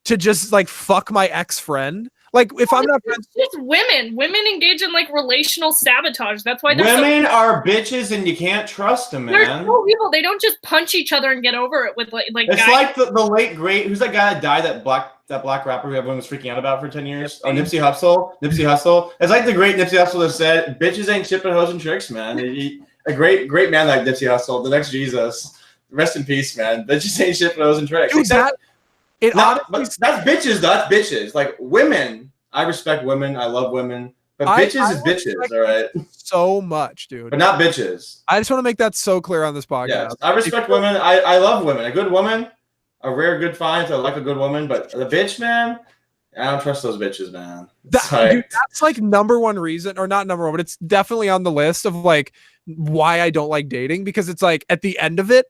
to just like fuck my ex-friend. Like if I'm not friends, it's women engage in like relational sabotage. That's why women are bitches and you can't trust them, man. They're so evil. They don't just punch each other and get over it with like it's guys. Like the late great, who's that guy that died, that black rapper who everyone was freaking out about for 10 years? Oh, Nipsey Hussle. It's like the great Nipsey Hussle that said, bitches ain't shipping hoes and tricks, man. A great man like Nipsey Hussle, the next Jesus. Rest in peace, man. Bitches ain't shipping hoes and tricks. Dude, but that's bitches, though. That's bitches. Like women, I respect women. I love women. But bitches is bitches, all right? So much, dude. But not bitches. I just want to make that so clear on this podcast. Yes, I respect women. I love women. A good woman, a rare good find. I like a good woman. But the bitch, man, I don't trust those bitches, man. Dude, that's like number one reason, or not number one, but it's definitely on the list of like why I don't like dating, because it's like at the end of it,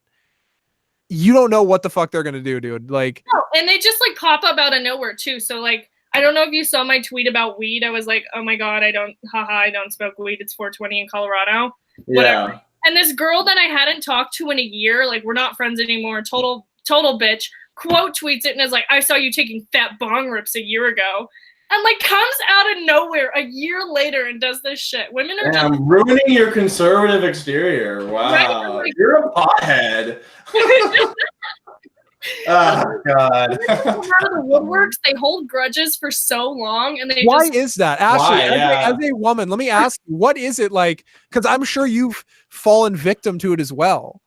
you don't know what the fuck they're gonna do, dude. Like, no, and they just like pop up out of nowhere too. So like, I don't know if you saw my tweet about weed. I was like, oh my god, I don't smoke weed. It's 420 in Colorado. Whatever. Yeah. And this girl that I hadn't talked to in a year, like we're not friends anymore. Total bitch. quote tweets it and is like, I saw you taking fat bong rips a year ago. And like comes out of nowhere a year later and does this shit. Women are just ruining your conservative exterior. Wow. Right? Like, you're a pothead. Oh God! Out of the woodworks, they hold grudges for so long, and they. Why is that, Ashley? Why? As a woman, let me ask you, what is it like? Because I'm sure you've fallen victim to it as well.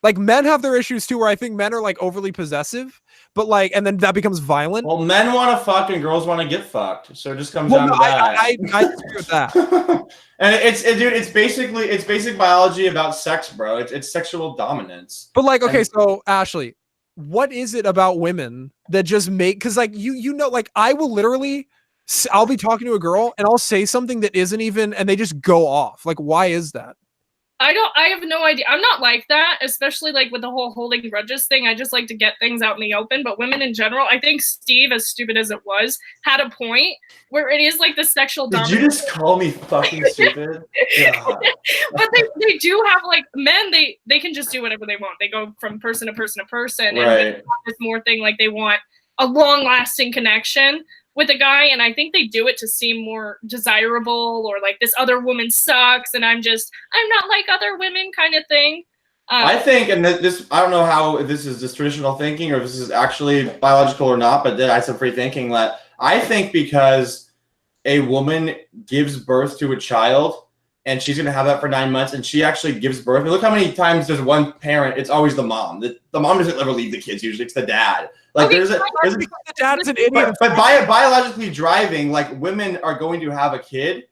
Like men have their issues too, where I think men are like overly possessive, but like, and then that becomes violent. Well, men want to fuck and girls want to get fucked, so it just comes down to that. I agree with that. And dude, it's basic biology about sex, bro. It's sexual dominance. But like, okay, so Ashley, what is it about women that just make, because like you know, like I will literally, I'll be talking to a girl and I'll say something that isn't even, and they just go off. Like, why is that? I have no idea. I'm not like that, especially like with the whole holding grudges thing. I just like to get things out in the open. But women in general, I think Steve, as stupid as it was, had a point where it is like the sexual dominance. Did you just call me fucking stupid? But they do have like men, they can just do whatever they want. They go from person to person to person. Right. And it's this more thing like they want a long lasting connection with a guy, and I think they do it to seem more desirable, or like this other woman sucks and I'm not like other women kind of thing. I think, and this, I don't know how this is just traditional thinking or if this is actually biological or not, but I have some free thinking that I think because a woman gives birth to a child and she's going to have that for 9 months and she actually gives birth. I mean, look how many times there's one parent, it's always the mom. The mom doesn't ever leave the kids, usually it's the dad. Like there's the dad's an idiot. But biologically driving, like women are going to have a kid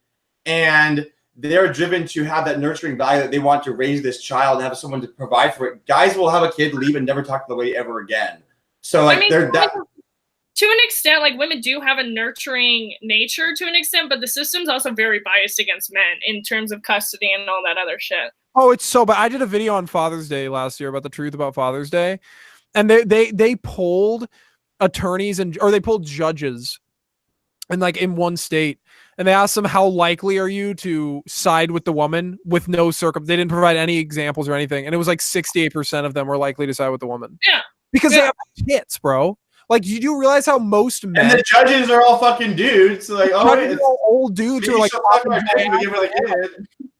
and they're driven to have that nurturing value that they want to raise this child and have someone to provide for it. Guys will have a kid, leave, and never talk to the lady ever again. So like they're that. To an extent, like women do have a nurturing nature to an extent, but the system's also very biased against men in terms of custody and all that other shit. Oh, it's so bad. I did a video on Father's Day last year about the truth about Father's Day. And they polled attorneys or they polled judges in like in one state, and they asked them, how likely are you to side with the woman with no they didn't provide any examples or anything. And it was like 68% of them were likely to side with the woman. Yeah. Because they have kids, bro. Like, you do realize how most men, and the judges are all fucking dudes. Like, oh, it's all old dudes who are like,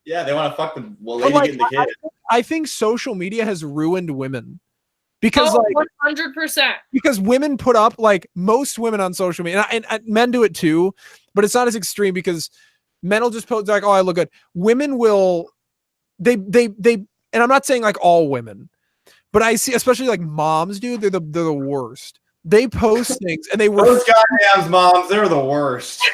yeah, they want to fuck the lady getting the kid. I think social media has ruined women. Because like 100%. Because women put up, like most women on social media, and men do it too, but it's not as extreme because men will just post like, oh, I look good. Women will, they, and I'm not saying like all women, but I see, especially like moms do, they're the worst. They post things and they were those goddamn moms, they're the worst.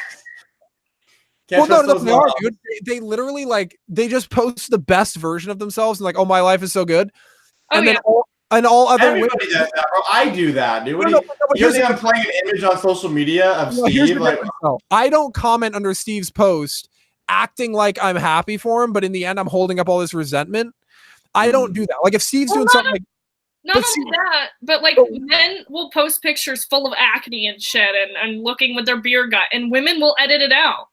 Well, no, they are, dude. They literally like, they just post the best version of themselves and like, oh, my life is so good. And then all other women does that, bro. I do that, dude. You think I'm playing an image on social media of Steve? Like, I don't comment under Steve's post acting like I'm happy for him, but in the end, I'm holding up all this resentment. I don't do that. Like if Steve's doing something like. Not only that, but like men will post pictures full of acne and shit and looking with their beer gut, and women will edit it out.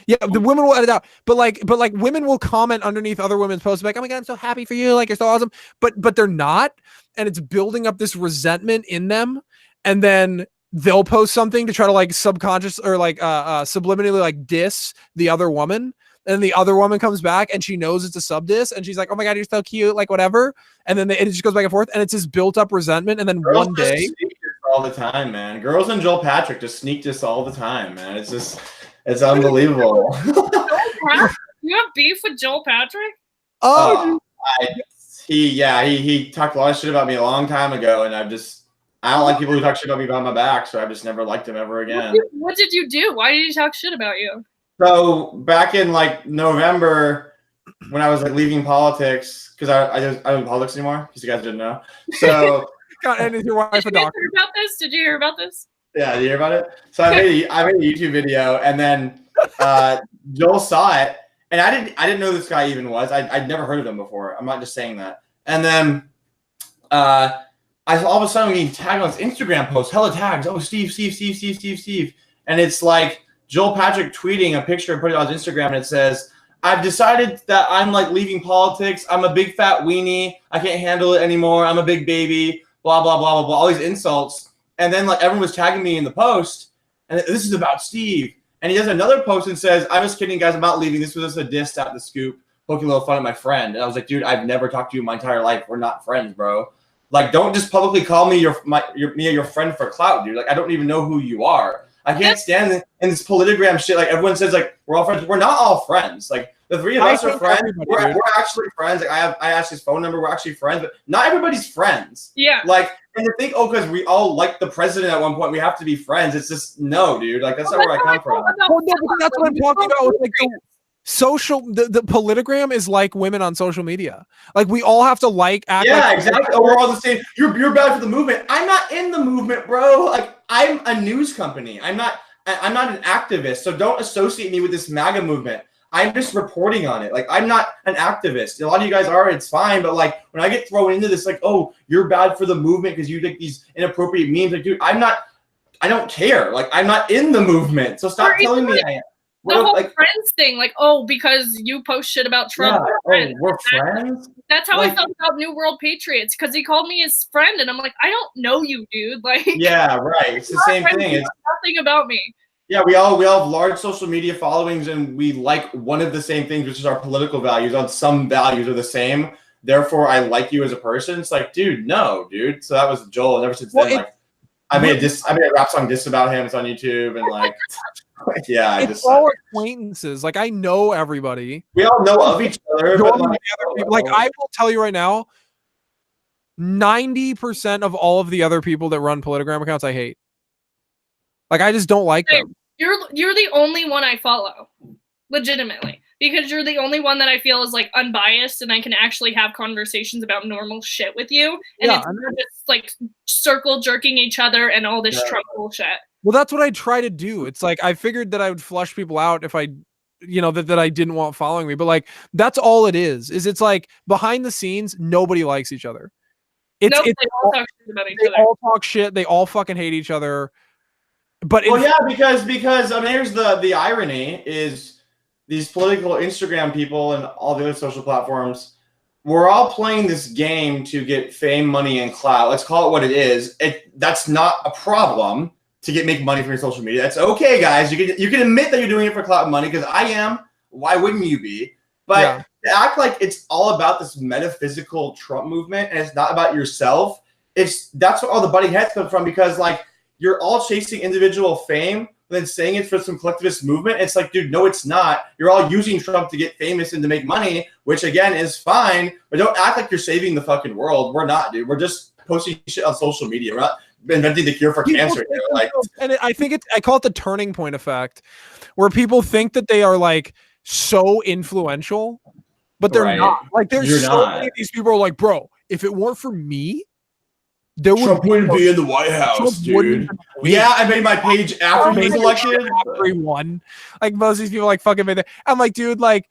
Yeah, the women will edit out, but like women will comment underneath other women's posts like, "Oh my god, I'm so happy for you! Like you're so awesome," but they're not, and it's building up this resentment in them, and then they'll post something to try to like subconscious or like subliminally like diss the other woman, and the other woman comes back and she knows it's a sub diss, and she's like, "Oh my god, you're so cute," like whatever, and then it just goes back and forth, and it's this built up resentment, and then girls one day, sneak this all the time, man. Girls and Joel Patrick just sneak this all the time, man. It's just. It's unbelievable. You have beef with Joel Patrick? He talked a lot of shit about me a long time ago, and I don't like people who talk shit about me behind my back, so I've just never liked him ever again. What did you do? Why did he talk shit about you? So back in like November, when I was like leaving politics, because I don't do politics anymore, because you guys didn't know. So and is your wife a doctor? Did you hear about this? Yeah, did you hear about it? So I made a YouTube video, and then Joel saw it, and I didn't know this guy even was. I'd never heard of him before. I'm not just saying that. And then I all of a sudden getting tagged on his Instagram post, hella tags. Oh, Steve, and it's like Joel Patrick tweeting a picture and putting it on his Instagram, and it says, "I've decided that I'm like leaving politics. I'm a big fat weenie. I can't handle it anymore. I'm a big baby. blah, blah, blah, blah, blah, all these insults. And then like everyone was tagging me in the post, and this is about Steve. And he does another post and says, I'm just kidding, guys, I'm not leaving. This was just a diss at the scoop, poking a little fun at my friend. And I was like, dude, I've never talked to you my entire life. We're not friends, bro. Like, don't just publicly call me your friend for clout, dude. Like, I don't even know who you are. I can't stand in this politogram shit. Like, everyone says, like, we're all friends. We're not all friends. Like, the three of us are friends. We're actually friends. Like, I asked his phone number. We're actually friends, but not everybody's friends. Yeah. Like, and to think, because we all liked the president at one point, we have to be friends. It's just, no, dude. Like, that's not where I come from. Well, no, but that's what I'm talking about. With, like, the politogram is like women on social media. Like, we all have to act like exactly. Oh, we're all the same. You're bad for the movement. I'm not in the movement, bro. Like, I'm a news company. I'm not an activist. So don't associate me with this MAGA movement. I'm just reporting on it. Like, I'm not an activist. A lot of you guys are, it's fine. But like, when I get thrown into this, like, oh, you're bad for the movement because you like these inappropriate memes. Like, dude, I don't care. Like, I'm not in the movement. So stop telling me I am. The whole friends thing, like, oh, because you post shit about Trump. Yeah, we're friends. That's how I felt about New World Patriots, because he called me his friend, and I'm like, I don't know you, dude. Like, yeah, right. It's the same thing. It's nothing about me. Yeah, we all have large social media followings, and we like one of the same things, which is our political values. On some values are the same. Therefore, I like you as a person. It's like, dude, no, dude. So that was Joel, and ever since then, like, I made a rap song diss about him. It's on YouTube, and like. Yeah, it's all acquaintances. Like, I know everybody. We all know of each other. But like, I will tell you right now, 90% of all of the other people that run politogram accounts, I hate. Like, I just don't like them. You're the only one I follow, legitimately, because you're the only one that I feel is like unbiased, and I can actually have conversations about normal shit with you, and it's not just like circle jerking each other and all this Trump bullshit. Well, that's what I try to do. It's like, I figured that I would flush people out if I, that I didn't want following me. But like, that's all it is. It's like, behind the scenes, nobody likes each other. They all talk shit about each other. They all talk shit. They all fucking hate each other. But because I mean, here's the irony is these political Instagram people and all the other social platforms, we're all playing this game to get fame, money, and clout. Let's call it what it is. That's not a problem. To make money from your social media. That's okay, guys. You can admit that you're doing it for clout and money, because I am. Why wouldn't you be? But to act like it's all about this metaphysical Trump movement and it's not about yourself, that's what all the butting heads come from, because like you're all chasing individual fame, but then saying it's for some collectivist movement. It's like, dude, no, it's not. You're all using Trump to get famous and to make money, which again is fine, but don't act like you're saving the fucking world. We're not, dude. We're just posting shit on social media. We're not inventing the cure for cancer. I think I call it the turning point effect, where people think that they are like so influential, but they're not. Like, there's many of these people are like, bro, if it weren't for me, Trump wouldn't be in the White House, dude. Yeah, I made my page after he was elected. Everyone, like, most of these people, like, fucking made that. I'm like, dude, like,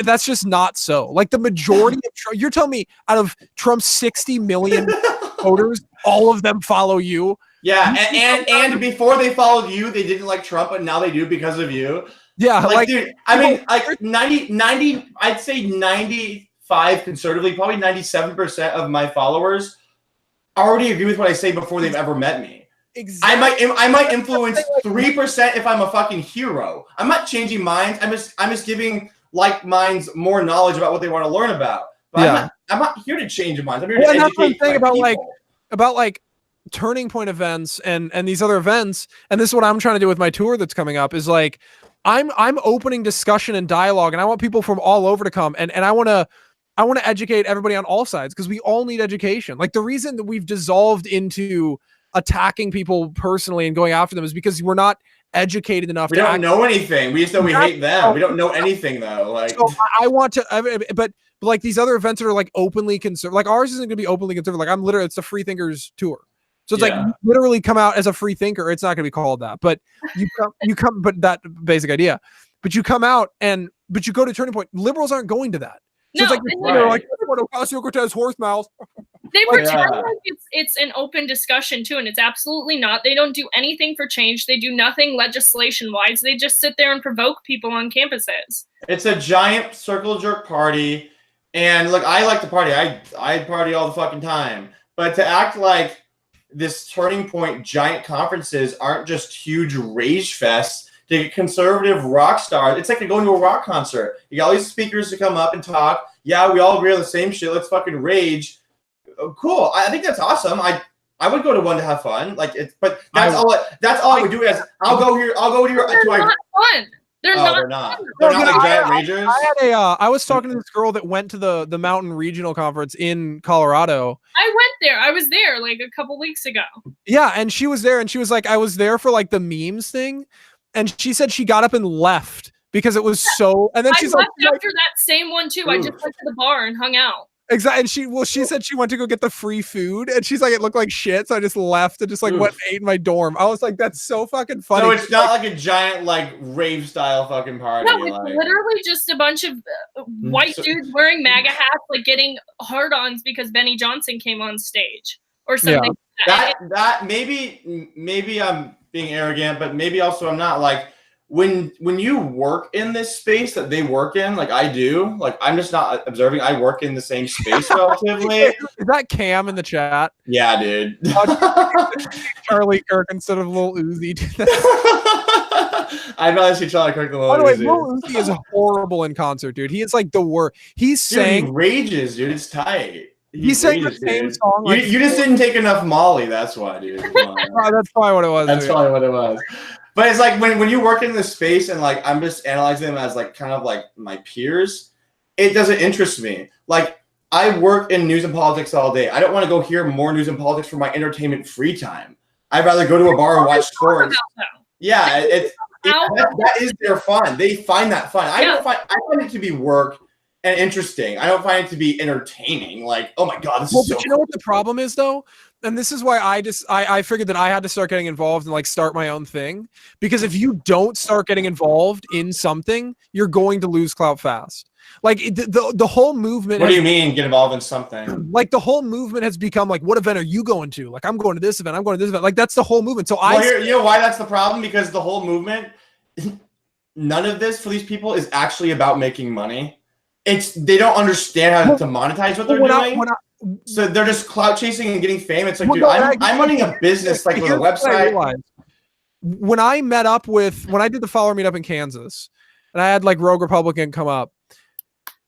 that's just not so. Like, the majority of Trump, you're telling me out of Trump's 60 million voters, all of them follow you? Yeah, and before they followed you, they didn't like Trump, but now they do because of you. Yeah, like dude, I mean, like 90, I'd say 95 conservatively, probably 97% of my followers already agree with what I say before they've ever met me. Exactly. I might influence 3% if I'm a fucking hero. I'm not changing minds. I'm just giving like minds more knowledge about what they want to learn about. But I'm not here to change minds. I'm here to educate about like turning point events and these other events. And this is what I'm trying to do with my tour that's coming up, is like I'm opening discussion and dialogue, and I want people from all over to come, and I want to educate everybody on all sides, because we all need education. Like, the reason that we've dissolved into attacking people personally and going after them is because we're not educated enough. We don't know anything. We just know we hate them. We don't know anything though. Like, so I want to, but like these other events that are like openly conservative, like ours isn't going to be openly conservative. Like, I'm literally, it's a free thinkers tour. So it's like, you literally come out as a free thinker. It's not going to be called that, but you come, but that basic idea, but you come out but you go to Turning Point. Liberals aren't going to that. So it's like, they're like, Ocasio-Cortez horse mouth. They pretend like it's an open discussion too, and it's absolutely not. They don't do anything for change. They do nothing legislation-wise. They just sit there and provoke people on campuses. It's a giant circle jerk party, and look, I like to party. I party all the fucking time. But to act like this Turning Point giant conferences aren't just huge rage fests to get conservative rock stars. It's like going to a rock concert. You got all these speakers to come up and talk. Yeah, we all agree on the same shit. Let's fucking rage. Oh, cool. I think that's awesome. I would go to one to have fun. Like it's, but that's all I would do is I'll go here. They're not fun. They're not. They're not like giant ragers. I was talking to this girl that went to the Mountain Regional Conference in Colorado. I went there. I was there like a couple weeks ago. Yeah, and she was there, and she was like, I was there for like the memes thing, and she said she got up and left because it was so. And then she's left after that same one too. I just went to the bar and hung out. Exactly. And she said she went to go get the free food, and she's like, it looked like shit, so I just left and just like went and ate in my dorm. I was like, that's so fucking funny. So it's not like a giant like rave style fucking party. No, it's literally just a bunch of white dudes wearing MAGA hats, like getting hard-ons because Benny Johnson came on stage or something. Yeah. That maybe I'm being arrogant, but maybe also I'm not. Like when you work in this space that they work in, like I do, like I'm just not observing. I work in the same space relatively. Is that Cam in the chat? Yeah, dude. Charlie Kirk instead of Lil Uzi. I'd rather see Charlie Kirk than Lil Uzi. By the way, Lil Uzi is horrible in concert, dude. He is like the worst. He's saying he rages, dude. It's tight. He's saying the same song. Like, you just didn't take enough Molly. That's why, dude. That's probably what it was. That's probably what it was. But it's like when you work in this space and like I'm just analyzing them as like kind of like my peers, it doesn't interest me. Like I work in news and politics all day. I don't want to go hear more news and politics for my entertainment free time. I'd rather go to a bar and watch sports. Yeah, that is their fun. They find that fun. I find it to be work and interesting. I don't find it to be entertaining. Like, oh my god, this is so but you know what the problem is though? And this is why I figured that I had to start getting involved and like start my own thing. Because if you don't start getting involved in something, you're going to lose clout fast. Like the whole movement. What do you mean get involved in something? Like the whole movement has become like, what event are you going to? Like I'm going to this event. I'm going to this event. Like that's the whole movement. So you know why that's the problem? Because the whole movement, none of this for these people is actually about making money. They don't understand how to monetize what they're doing. So they're just clout chasing and getting fame. It's like, dude, I'm running a business like with a website. When I did the follower meetup in Kansas, and I had like Rogue Republican come up,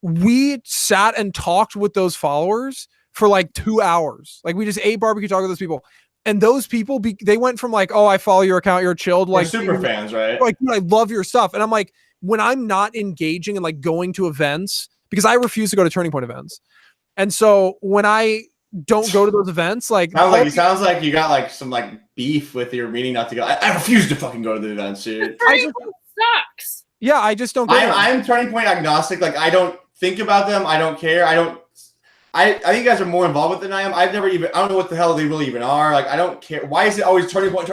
we sat and talked with those followers for like 2 hours. Like we just ate barbecue, talked with those people. And those people, they went from like, oh, I follow your account, you're chilled. Like super fans, right? Like, dude, I love your stuff. And I'm like, when I'm not engaging and like going to events, because I refuse to go to Turning Point events. And so when I don't go to those events, like it sounds like you got like some like beef with your meeting not to go. I refuse to fucking go to the events, dude. Sucks. Yeah, I just don't. I'm Turning Point agnostic. Like I don't think about them. I don't care. I think you guys are more involved with it than I am. I don't know what the hell they really even are. Like I don't care. Why is it always Turning Point?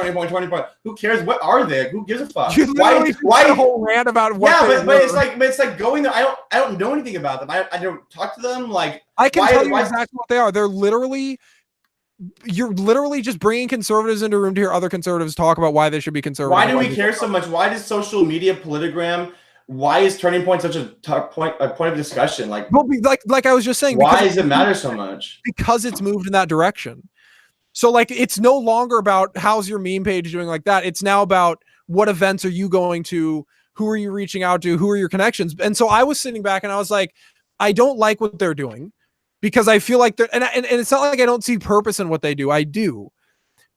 Who cares? What are they? Who gives a fuck? Why a whole rant about what? Yeah, but it's like going there. I don't know anything about them. I don't talk to them. Like I can tell you exactly what they are. You're literally just bringing conservatives into a room to hear other conservatives talk about why they should be conservative. Why do we care so much? Why does social media politogram? Why is Turning Point such a point of discussion? Like I was just saying, why does it matter so much? Because it's moved in that direction. So like it's no longer about how's your meme page doing like that. It's now about what events are you going to, who are you reaching out to, who are your connections. And so I was sitting back and I was like, I don't like what they're doing because I feel like they're and it's not like I don't see purpose in what they do. I do.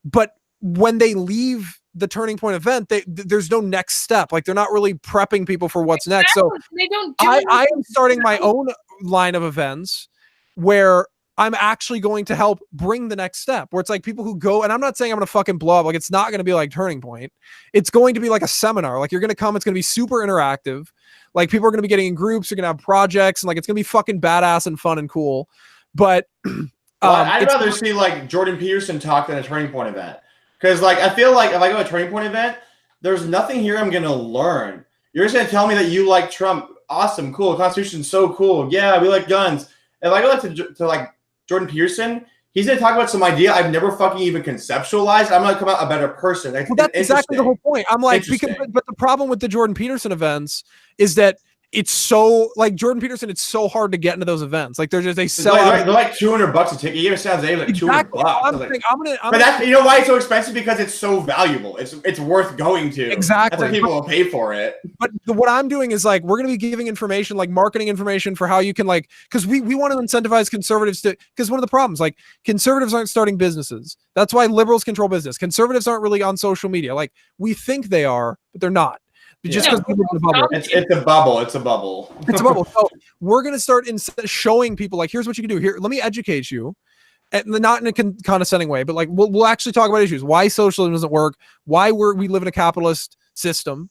But when they leave the Turning Point event, there's no next step. Like they're not really prepping people for what's next. So they don't. I am starting my own line of events where I'm actually going to help bring the next step. Where it's like people who go, and I'm not saying I'm going to fucking blow up. Like it's not going to be like Turning Point. It's going to be like a seminar. Like you're going to come. It's going to be super interactive. Like people are going to be getting in groups. You're going to have projects, and like it's going to be fucking badass and fun and cool. But I'd rather see like Jordan Peterson talk than a Turning Point event. Because, like, I feel like if I go to a Turning Point event, there's nothing here I'm going to learn. You're just going to tell me that you like Trump. Awesome, cool. The Constitution's so cool. Yeah, we like guns. If I go to like, Jordan Peterson, he's going to talk about some idea I've never fucking even conceptualized. I'm going to come out a better person. That's exactly the whole point. I'm like, but the problem with the Jordan Peterson events is that it's so like Jordan Peterson. It's so hard to get into those events. Like they sell they're like $200 a ticket. Even Sounds like exactly. $200. But that's you know why it's so expensive because it's so valuable. It's worth going to. Exactly. That's why people will pay for it. But what I'm doing is like we're going to be giving information, like marketing information for how you can like because we want to incentivize conservatives to because one of the problems like conservatives aren't starting businesses. That's why liberals control business. Conservatives aren't really on social media. Like we think they are, but they're not. Just because people in the bubble. It's a bubble. It's a bubble. It's a bubble. So we're gonna start showing people like, here's what you can do. Here, let me educate you, and not in a condescending way, but like we'll actually talk about issues. Why socialism doesn't work? Why we live in a capitalist system?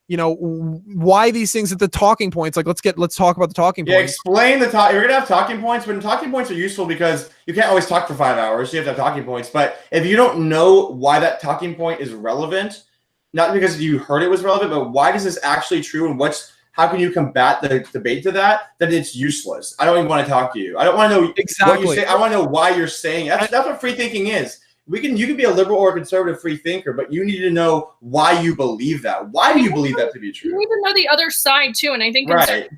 You know, why these things at the talking points. Like let's talk about the talking points. Yeah, explain the talk. You're gonna have talking points, but talking points are useful because you can't always talk for 5 hours. So you have to have talking points. But if you don't know why that talking point is relevant. Not because you heard it was relevant, but why is this actually true? And how can you combat the debate to that? That it's useless. I don't even want to talk to you. I don't want to know what you say. I want to know why you're saying it. That's what free thinking is. You can be a liberal or a conservative free thinker, but you need to know why you believe that. Why do you believe that to be true? You need to know the other side too. And I think conservatives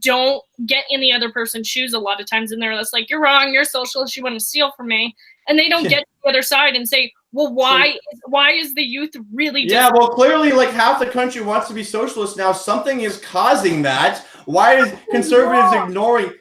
don't get in the other person's shoes a lot of times, and they're just like, "You're wrong. You're a socialist. You want to steal from me," and they don't get to the other side and say, well, why is the youth really different? Yeah, well, clearly, like half the country wants to be socialist now. Something is causing that. Why is conservatives ignoring?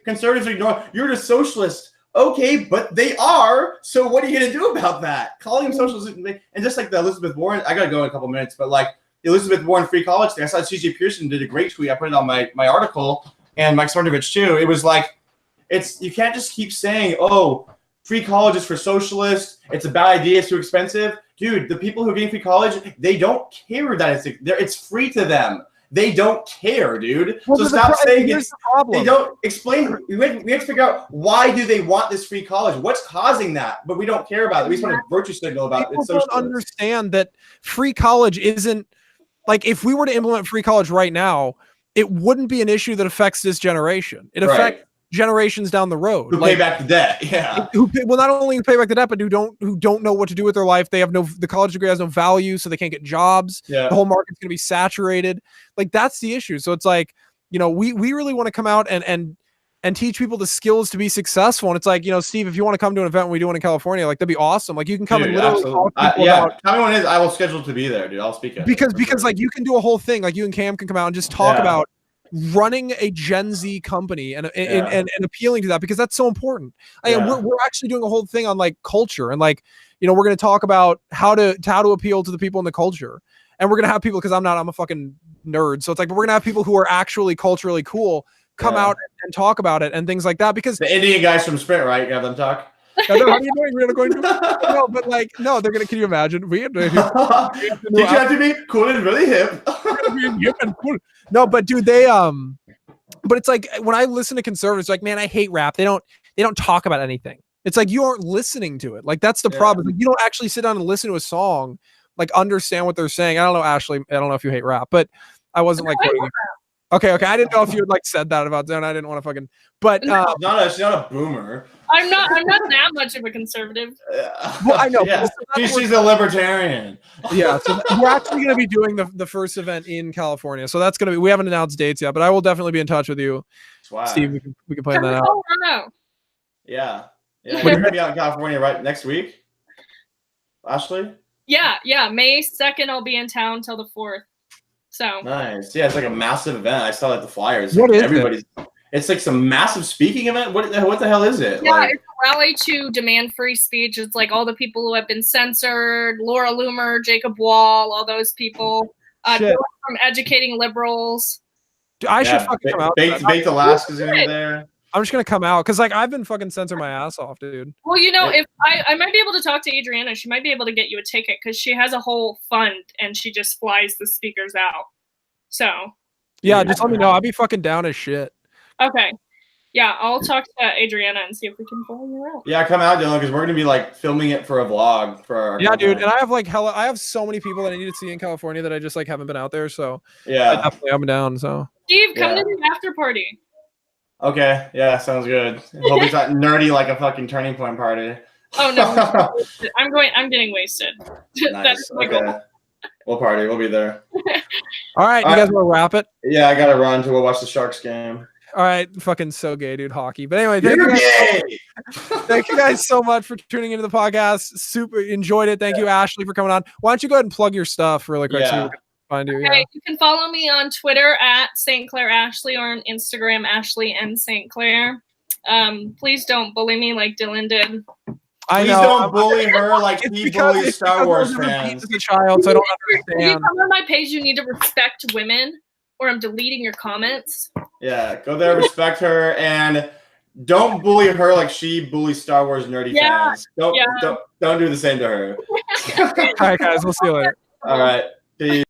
You're the socialist. Okay, but they are. So what are you going to do about that? Calling them socialists. And just like the Elizabeth Warren, I got to go in a couple minutes, but like the Elizabeth Warren Free College thing, I saw C.J. Pearson did a great tweet. I put it on my article, and Mike Cernovich too. It was like, you can't just keep saying, oh, free college is for socialists. It's a bad idea. It's too expensive. Dude, the people who are getting free college, they don't care that it's free to them. They don't care, dude. Well, so stop saying it. They don't explain. We have to figure out why do they want this free college? What's causing that? But we don't care about it. We just want to virtue signal about it. People don't understand that free college isn't like if we were to implement free college right now, it wouldn't be an issue that affects this generation. It affects generations down the road. Who pay back the debt, yeah. Well, not only pay back the debt, but who don't know what to do with their life. They have the college degree has no value, so they can't get jobs. Yeah. The whole market's going to be saturated. Like that's the issue. So it's like, you know, we really want to come out and teach people the skills to be successful. And it's like, you know, Steve, if you want to come to an event when we do one in California, like that'd be awesome. Like you can come and literally talk to people about. Tell me when it is. I will schedule to be there, dude. I'll speak. Because like you can do a whole thing. Like you and Cam can come out and just talk about running a Gen Z company and appealing to that because that's so important. We're actually doing a whole thing on like culture and like, you know, we're going to talk about how to appeal to the people in the culture. And we're going to have people, because I'm a fucking nerd. So it's like, we're going to have people who are actually culturally cool come out and talk about it and things like that. Because the Indian guys from Sprint, right? You have them talk. How are you doing? We're going to no, but like no, they're gonna. Can you imagine? We had to. Did you have to be cool and really hip? Hip and cool. No, but dude, they but it's like when I listen to conservatives, like man, I hate rap. They don't talk about anything. It's like you aren't listening to it. Like that's the problem. Like, you don't actually sit down and listen to a song, like understand what they're saying. I don't know, Ashley. I don't know if you hate rap, but I wasn't like. Okay. I didn't know if you had like said that about Zone. I didn't want to fucking. But she's not a boomer. I'm not that much of a conservative. Well, I know. Yeah. She's a libertarian. Yeah. So we're actually going to be doing the first event in California. So that's going to be. We haven't announced dates yet, but I will definitely be in touch with you, Steve. We can plan that out. Yeah. You're going to be out in California right next week, Ashley. Yeah. May 2nd, I'll be in town till the 4th. So nice. Yeah, it's like a massive event. I saw like the flyers. What is everybody's? It's like some massive speaking event. What the hell is it? Yeah, it's a rally to demand free speech. It's like all the people who have been censored, Laura Loomer, Jacob Wall, all those people. From educating liberals. Dude, I should fucking come out. Baked Alaska's gonna be there. I'm just gonna come out because like I've been fucking censoring my ass off, dude. Well, you know, if I might be able to talk to Adriana, she might be able to get you a ticket because she has a whole fund and she just flies the speakers out. So yeah, just let me know. I'll be fucking down as shit. Okay. Yeah, I'll talk to Adriana and see if we can pull you out. Yeah, come out, Dylan, because we're gonna be like filming it for a vlog for our dude. And I have like I have so many people that I need to see in California that I just like haven't been out there. So yeah, I'm down. So Steve, come to the after party. Okay, yeah, sounds good. Hope it's not nerdy like a fucking Turning Point party. Oh no, I'm getting wasted. Nice. Okay. We'll party. We'll be there. All right, you guys want to wrap it? Yeah, I gotta run to go watch the Sharks game. All right, fucking so gay, dude. Hockey. But anyway, thank you guys so much for tuning into the podcast. Super enjoyed it. Thank you, Ashley, for coming on. Why don't you go ahead and plug your stuff really quick so we can find you? Okay, you can follow me on Twitter at StClair Ashley or on Instagram Ashley and StClair. Please don't bully me like Dylan did. Please don't bully her like he bullies Star Wars fans. As a child, so I don't If you understand. come on my page, you need to respect women, or I'm deleting your comments. Yeah, go there, respect her, and don't bully her like she bullies Star Wars nerdy fans. Don't do the same to her. All right, guys, we'll see you later. All right, peace.